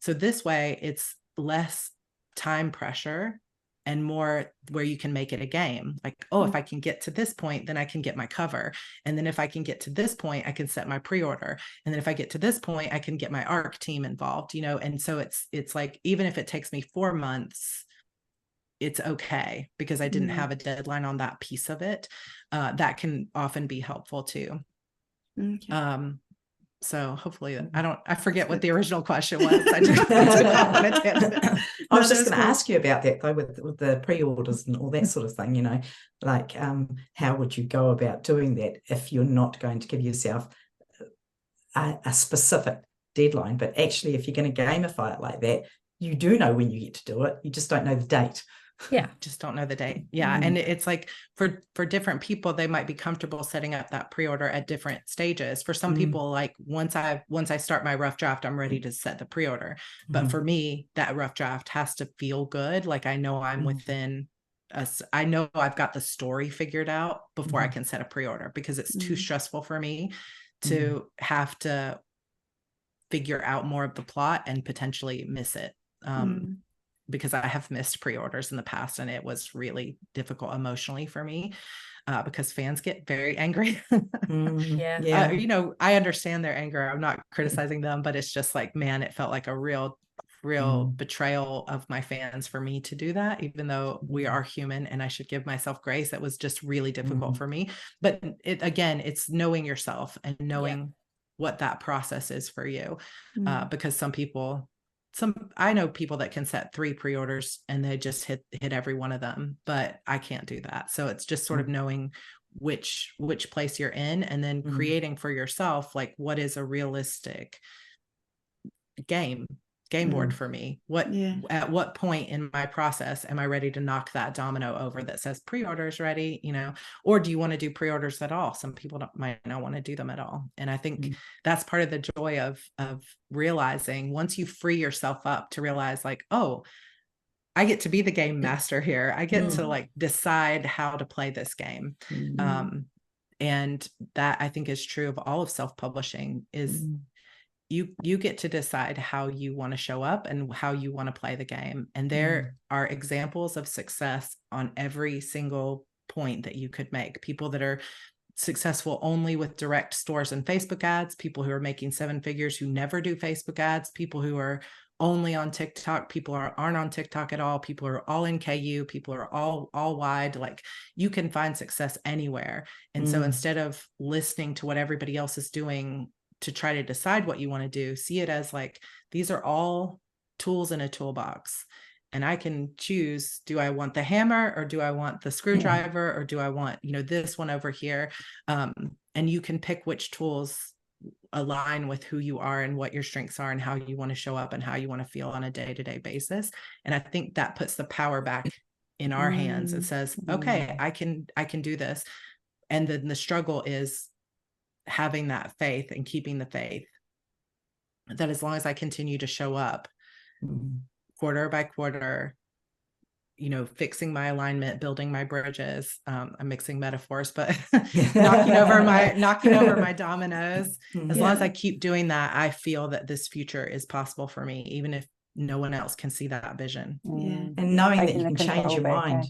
S5: So this way it's less time pressure and more where you can make it a game. Like, oh, if I can get to this point, then I can get my cover. And then if I can get to this point, I can set my pre-order. And then if I get to this point, I can get my ARC team involved, And so it's like, even if it takes me 4 months, it's okay, because I didn't have a deadline on that piece of it. That can often be helpful too.
S4: Okay.
S5: So hopefully I forget what the original question was. I
S1: was just going to ask you about that though, with the pre-orders and all that sort of thing, like how would you go about doing that if you're not going to give yourself a specific deadline, but actually if you're going to gamify it like that, you do know when you get to do it, you just don't know the date.
S2: Yeah.
S5: Just don't know the date. Yeah. And it's like for different people, they might be comfortable setting up that pre-order at different stages. For some people, like once I start my rough draft, I'm ready to set the pre-order. But for me, that rough draft has to feel good. Like I know I'm within I know I've got the story figured out before I can set a pre-order, because it's too stressful for me to have to figure out more of the plot and potentially miss it. Because I have missed pre-orders in the past, and it was really difficult emotionally for me, because fans get very angry. I understand their anger. I'm not criticizing them, but it's just like, man, it felt like a real betrayal of my fans for me to do that, even though we are human and I should give myself grace. That was just really difficult for me. But it's knowing yourself and knowing what that process is for you. Because I know people that can set 3 pre-orders and they just hit every one of them, but I can't do that. So it's just sort of knowing which place you're in, and then creating for yourself, like, what is a realistic game board for me? At what point in my process am I ready to knock that domino over that says pre-orders ready, or do you want to do pre-orders at all? Some people might not want to do them at all. And I think that's part of the joy of realizing, once you free yourself up to realize, like, oh, I get to be the game master here. I get to like decide how to play this game. And that, I think, is true of all of self-publishing, is you get to decide how you want to show up and how you want to play the game. And there are examples of success on every single point that you could make. People that are successful only with direct stores and Facebook ads, people who are making 7 figures who never do Facebook ads, people who are only on TikTok, people aren't on TikTok at all, people are all in KU, people are all wide. Like, you can find success anywhere. And so instead of listening to what everybody else is doing to try to decide what you want to do, see it as like, these are all tools in a toolbox, and I can choose, do I want the hammer, or do I want the screwdriver, or do I want, this one over here? And you can pick which tools align with who you are and what your strengths are and how you want to show up and how you want to feel on a day-to-day basis. And I think that puts the power back in our hands. It says, okay, I can do this. And then the struggle is having that faith and keeping the faith that as long as I continue to show up quarter by quarter, fixing my alignment, building my bridges. I'm mixing metaphors, but knocking over my dominoes. As long as I keep doing that, I feel that this future is possible for me, even if no one else can see that vision.
S1: And knowing that you can change your mind.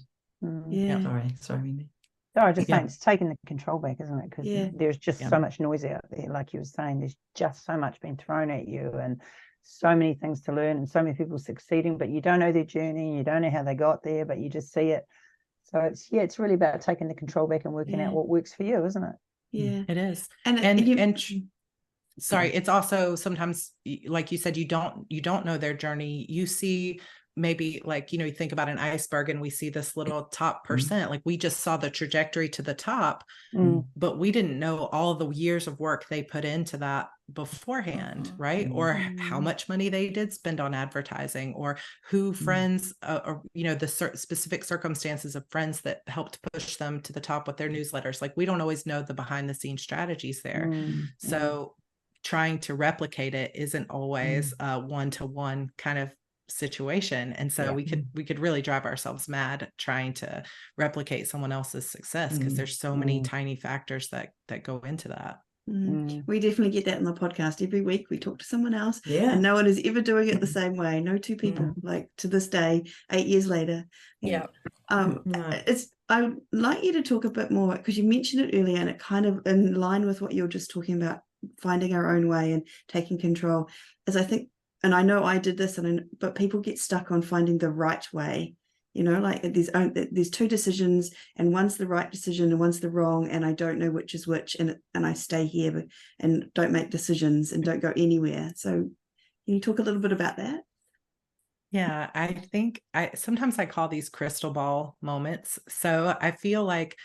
S1: Sorry, Mindy.
S3: No, I just think it's taking the control back, isn't it? Because there's just so much noise out there. Like you were saying, there's just so much being thrown at you, and so many things to learn, and so many people succeeding, but you don't know their journey, you don't know how they got there, but you just see it. So it's really about taking the control back and working out what works for you, isn't it?
S4: Yeah,
S5: it is.
S4: And
S5: sorry, it's also sometimes, like you said, you don't know their journey. You see, maybe, like, you think about an iceberg and we see this little top percent, like we just saw the trajectory to the top, but we didn't know all the years of work they put into that beforehand, right? Or how much money they did spend on advertising, or who friends, or the specific circumstances of friends that helped push them to the top with their newsletters. Like, we don't always know the behind the scenes strategies there. So trying to replicate it isn't always a one-to-one kind of situation. And so we could really drive ourselves mad trying to replicate someone else's success, because there's so many tiny factors that go into that.
S4: We definitely get that in the podcast. Every week we talk to someone else, and no one is ever doing it the same way. No two people, like, to this day, 8 years later. I would like you to talk a bit more, because you mentioned it earlier, and it kind of in line with what you're just talking about, finding our own way and taking control. As I think, and I know I did this, but people get stuck on finding the right way. Like, there's 2 decisions, and one's the right decision and one's the wrong, and I don't know which is which, and I stay here and don't make decisions and don't go anywhere. So can you talk a little bit about that?
S5: Yeah, I think sometimes I call these crystal ball moments. So I feel like,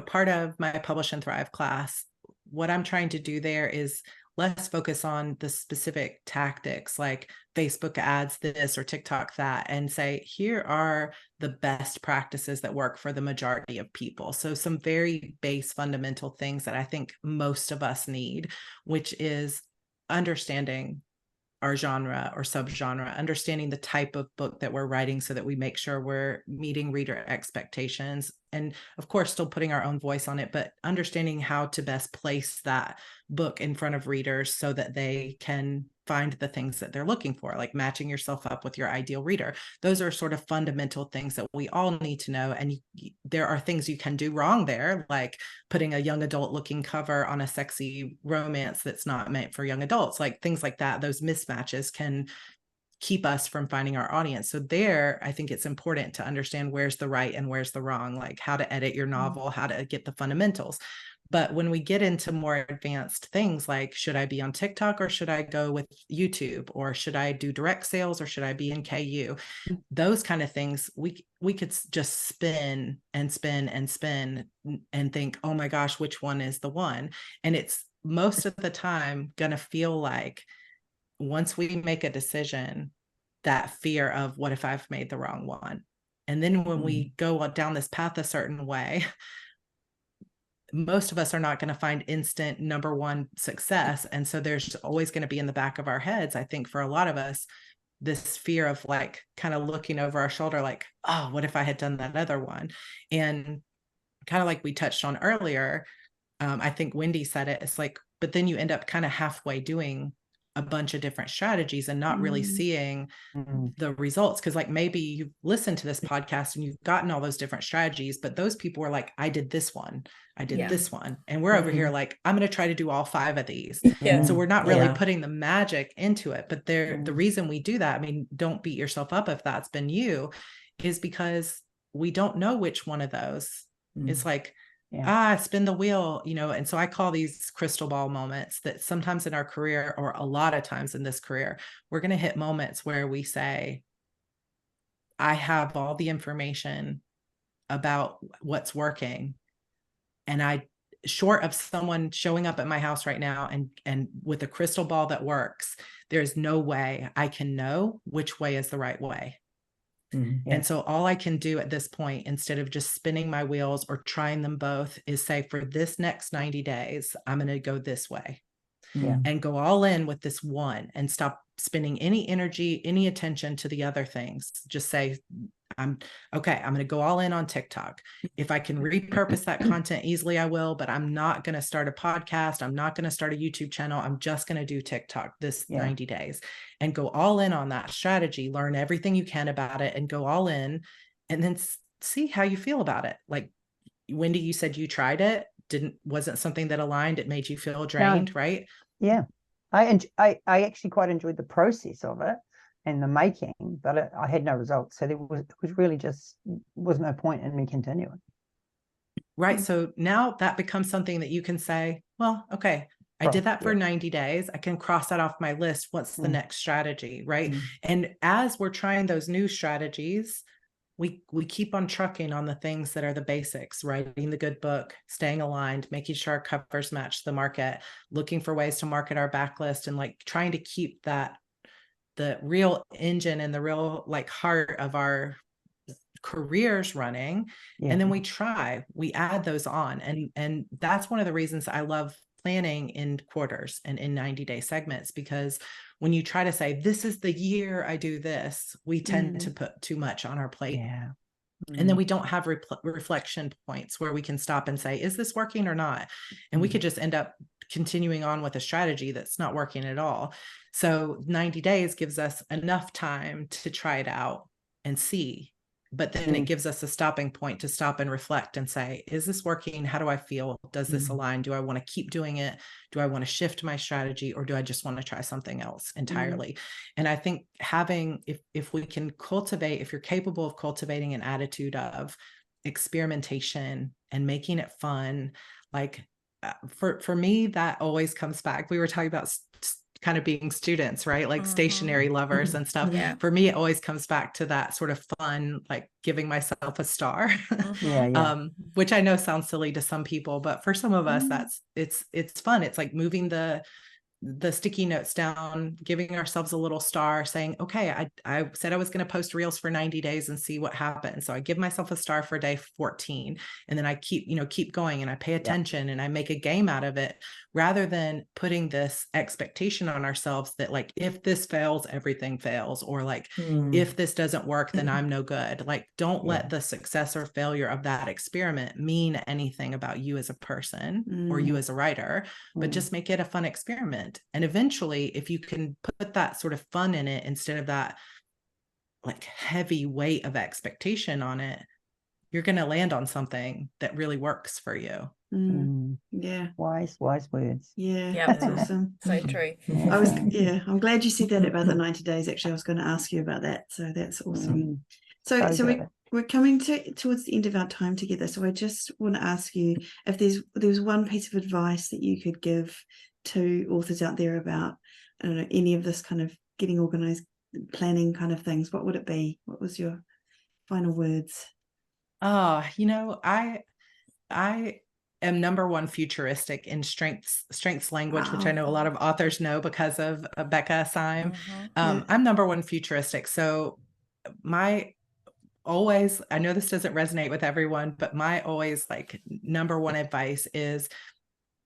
S5: part of my Publish and Thrive class, what I'm trying to do there is less focus on the specific tactics, like Facebook ads this or TikTok that, and say, here are the best practices that work for the majority of people. So some very base fundamental things that I think most of us need, which is understanding our genre or subgenre, understanding the type of book that we're writing so that we make sure we're meeting reader expectations, and of course still putting our own voice on it, but understanding how to best place that book in front of readers so that they can find the things that they're looking for, like matching yourself up with your ideal reader. Those are sort of fundamental things that we all need to know. And there are things you can do wrong there, like putting a young adult looking cover on a sexy romance that's not meant for young adults, like things like that. Those mismatches can keep us from finding our audience. So there, I think it's important to understand where's the right and where's the wrong, like how to edit your novel, how to get the fundamentals. But when we get into more advanced things like, should I be on TikTok or should I go with YouTube, or should I do direct sales or should I be in KU? Those kind of things, we could just spin and spin and spin and think, oh my gosh, which one is the one? And it's most of the time going to feel like, once we make a decision, that fear of what if I've made the wrong one? And then when we go down this path a certain way, most of us are not going to find instant number one success. And so there's always going to be in the back of our heads, I think for a lot of us, this fear of like kind of looking over our shoulder, like, oh, what if I had done that other one? And kind of like we touched on earlier, I think Wendy said it, it's like, but then you end up kind of halfway doing a bunch of different strategies and not really seeing the results. Cause like maybe you've listened to this podcast and you've gotten all those different strategies, but those people were like, I did this one. I did this one. And we're over here like, I'm going to try to do all 5 of these. So we're not really putting the magic into it, but the reason we do that, I mean, don't beat yourself up if that's been you, is because we don't know which one of those. It's like, spin the wheel, you know. And so I call these crystal ball moments that sometimes in our career, or a lot of times in this career, we're going to hit moments where we say, I have all the information about what's working. And I, short of someone showing up at my house right now and with a crystal ball that works, there's no way I can know which way is the right way. And so all I can do at this point, instead of just spinning my wheels or trying them both, is say, for this next 90 days, I'm going to go this way and go all in with this one and stop spending any energy, any attention to the other things. Just say, I'm going to go all in on TikTok. If I can repurpose that content easily, I will, but I'm not going to start a podcast. I'm not going to start a YouTube channel. I'm just going to do TikTok this 90 days and go all in on that strategy, learn everything you can about it and go all in, and then see how you feel about it. Like Wendy, you said you tried it, wasn't something that aligned. It made you feel drained, right?
S3: Yeah. I actually quite enjoyed the process of it and the making, but I had no results. So it was really just was no point in me continuing.
S5: Right. So now that becomes something that you can say, well, okay, I did that for 90 days. I can cross that off my list. What's the next strategy? Right. And as we're trying those new strategies, we keep on trucking on the things that are the basics, writing the good book, staying aligned, making sure our covers match the market, looking for ways to market our backlist, and like trying to keep that the real engine and the real like heart of our careers running. And then we add those on. And that's one of the reasons I love planning in quarters and in 90-day segments, because when you try to say, this is the year I do this, we tend to put too much on our plate. And then we don't have reflection points where we can stop and say, is this working or not? And we could just end up continuing on with a strategy that's not working at all. So 90 days gives us enough time to try it out and see. But then it gives us a stopping point to stop and reflect and say, is this working? How do I feel? Does this align? Do I want to keep doing it? Do I want to shift my strategy, or do I just want to try something else entirely? And I think if we can cultivate, if you're capable of cultivating an attitude of experimentation and making it fun, like for me, that always comes back. We were talking about kind of being students, right? Like stationery lovers and stuff. For me, it always comes back to that sort of fun, like giving myself a star, which I know sounds silly to some people, but for some of us, it's fun. It's like moving the sticky notes down, giving ourselves a little star, saying, okay, I said I was going to post reels for 90 days and see what happens. So I give myself a star for day 14, and then I keep going, and I pay attention and I make a game out of it, rather than putting this expectation on ourselves that like, if this fails, everything fails, or like, if this doesn't work, then I'm no good. Like, don't let the success or failure of that experiment mean anything about you as a person or you as a writer, but just make it a fun experiment. And eventually, if you can put that sort of fun in it instead of that like heavy weight of expectation on it, you're going to land on something that really works for you.
S4: Yeah.
S3: Wise words.
S4: Yeah. That's awesome.
S2: So true.
S4: I'm glad you said that about the 90 days. Actually, I was going to ask you about that. So that's awesome. So we're coming towards the end of our time together. So I just want to ask you if there's one piece of advice that you could give to authors out there about, I don't know, any of this kind of getting organized, planning kind of things. What would it be? What was your final words?
S5: Oh, I am number one futuristic in strengths language, which I know a lot of authors know because of Becca Syme. I'm number one futuristic. So I know this doesn't resonate with everyone, but my always like number one advice is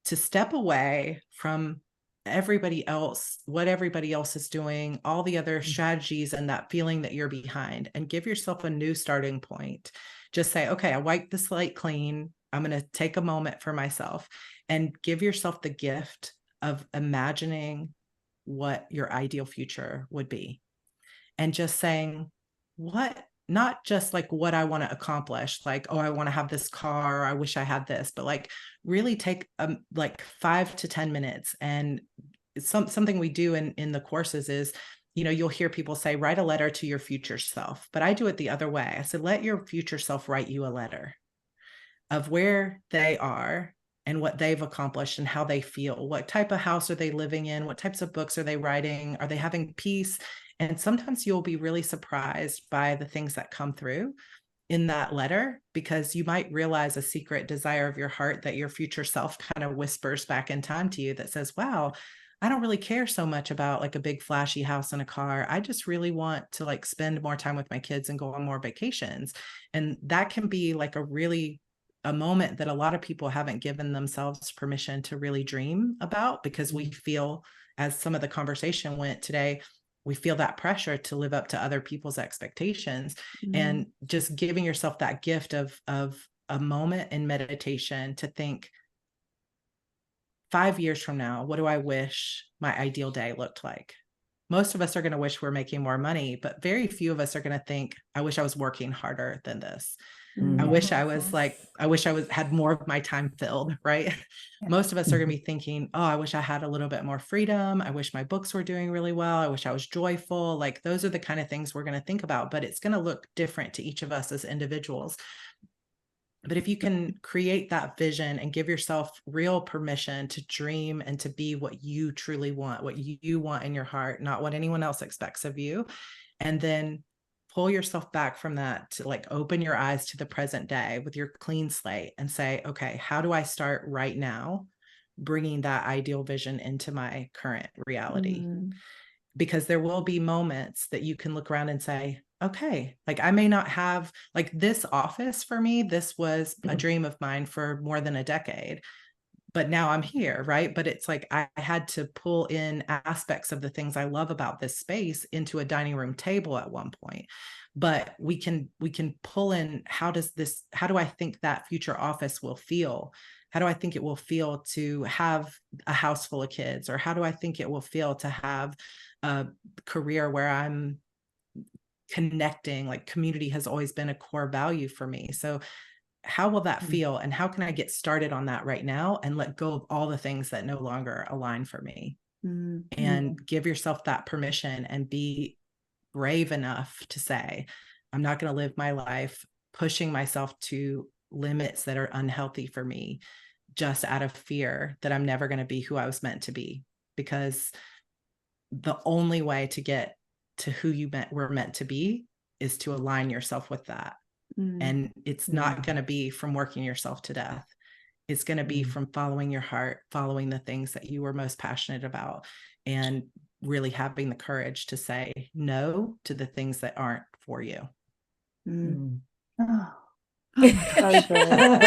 S5: to step away from everybody else, what everybody else is doing, all the other strategies, and that feeling that you're behind, and give yourself a new starting point. Just say, okay, I wiped the slate clean. I'm going to take a moment for myself, and give yourself the gift of imagining what your ideal future would be. And just saying, not just like what I want to accomplish, like, oh, I want to have this car, or I wish I had this, but like really take like 5 to 10 minutes. And something we do in the courses is, you'll hear people say, write a letter to your future self, but I do it the other way. I said, let your future self write you a letter of where they are and what they've accomplished and how they feel. What type of house are they living in? What types of books are they writing? Are they having peace? And sometimes you'll be really surprised by the things that come through in that letter, because you might realize a secret desire of your heart that your future self kind of whispers back in time to you that says, wow, I don't really care so much about like a big flashy house and a car. I just really want to like spend more time with my kids and go on more vacations. And that can be like a moment that a lot of people haven't given themselves permission to really dream about, because we feel, as some of the conversation went today, we feel that pressure to live up to other people's expectations. And just giving yourself that gift of a moment in meditation to think, 5 years from now, what do I wish my ideal day looked like? Most of us are going to wish we're making more money, but very few of us are going to think, I wish I was working harder than this. I wish I had more of my time filled, right? Most of us are going to be thinking, oh, I wish I had a little bit more freedom. I wish my books were doing really well. I wish I was joyful. Like, those are the kind of things we're going to think about, but it's going to look different to each of us as individuals. But if you can create that vision and give yourself real permission to dream and to be what you truly want, what you want in your heart, not what anyone else expects of you, and then pull yourself back from that to like open your eyes to the present day with your clean slate and say, okay, how do I start right now bringing that ideal vision into my current reality? Because there will be moments that you can look around and say, okay, like I may not have like this office for me. This was a dream of mine for more than a decade, but now I'm here, right? But it's like I had to pull in aspects of the things I love about this space into a dining room table at one point. But we can pull in, how do I think that future office will feel? How do I think it will feel to have a house full of kids? Or how do I think it will feel to have a career where I'm connecting? Like, community has always been a core value for me. So how will that feel? And how can I get started on that right now and let go of all the things that no longer align for me? And give yourself that permission and be brave enough to say, I'm not going to live my life pushing myself to limits that are unhealthy for me, just out of fear that I'm never going to be who I was meant to be. Because the only way to get to who you were meant to be is to align yourself with that. And it's not going to be from working yourself to death. It's going to be from following your heart, following the things that you were most passionate about, and really having the courage to say no to the things that aren't for you.
S3: Oh my God.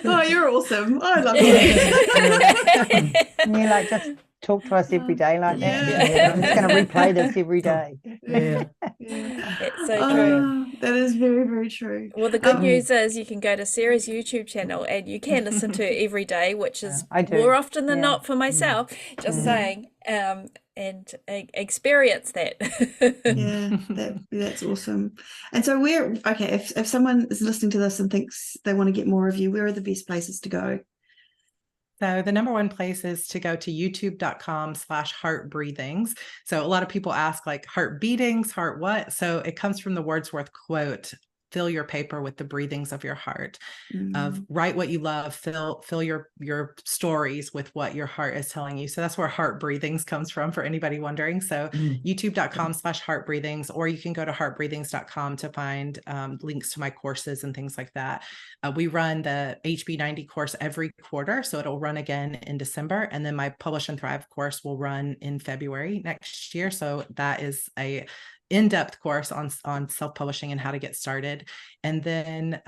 S4: Oh, you're awesome. I love you.
S3: You like just talk to us every day like that.
S4: Yeah.
S3: I'm just going to replay this every day.
S2: It's so true.
S4: That is very, very true.
S2: Well, the good news is you can go to Sarah's YouTube channel and you can listen to it every day, which is more often than not for myself, just saying, and experience that.
S4: That's awesome. And so if someone is listening to this and thinks they want to get more of you, where are the best places to go?
S5: So the number one place is to go to youtube.com/heartbreathings. So a lot of people ask, like, heart beatings, heart what? So it comes from the Wordsworth quote, fill your paper with the breathings of your heart, of write what you love, fill your stories with what your heart is telling you. So that's where Heartbreathings comes from, for anybody wondering. So youtube.com/heartbreathings, or you can go to heartbreathings.com to find links to my courses and things like that. We run the HB90 course every quarter, so it'll run again in December. And then my Publish and Thrive course will run in February next year. So that is a in-depth course on self-publishing and how to get started. And then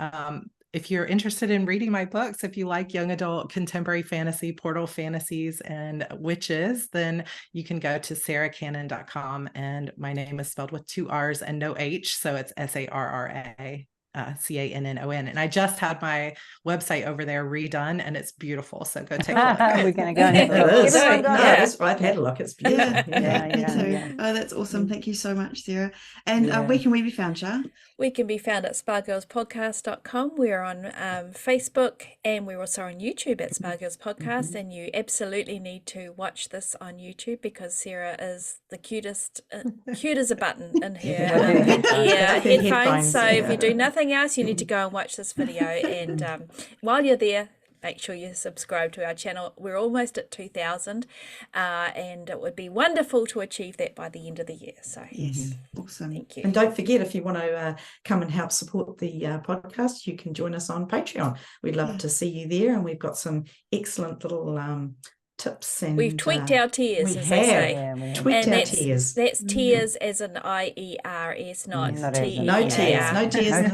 S5: if you're interested in reading my books, if you like young adult contemporary fantasy, portal fantasies, and witches, then you can go to sarahcannon.com. And my name is spelled with 2 R's and no H. So it's SARRA. CANNON. And I just had my website over there redone, and it's beautiful. So go take a look.
S3: We're going to go and have a look.
S1: I've had a look. It's beautiful.
S4: Me too. Oh, that's awesome. Thank you so much, Sarah. And where can we be found, Char?
S2: We can be found at spagirlspodcast.com. We're on Facebook, and we're also on YouTube at Spagirls Podcast. And you absolutely need to watch this on YouTube, because Sarah is the cutest, cute as a button in her headphones. So if you do nothing else, you need to go and watch this video. And while you're there, make sure you subscribe to our channel. We're almost at 2,000, and it would be wonderful to achieve that by the end of the year. So
S4: yes, awesome.
S2: Thank you.
S1: And don't forget, if you want to come and help support the podcast, you can join us on Patreon. We'd love to see you there, and we've got some excellent little tips. And
S2: we've tweaked our tiers, as they say.
S1: Tweaked our tiers.
S2: That's tiers as in IERS, not TEAR.
S1: No tears. No tears.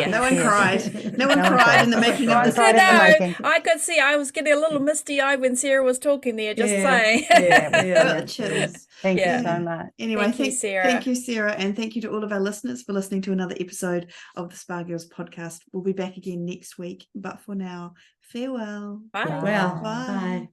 S4: No one cried. No one cried in the making of this.
S2: I could see. I was getting a little misty-eyed when Sarah was talking there, just saying.
S4: Thank
S3: you so much.
S4: Anyway,
S2: thank you, Sarah.
S4: Thank you, Sarah. And thank you to all of our listeners for listening to another episode of the Spagirls podcast. We'll be back again next week. But for now, farewell.
S2: Bye.
S1: Well,
S4: bye.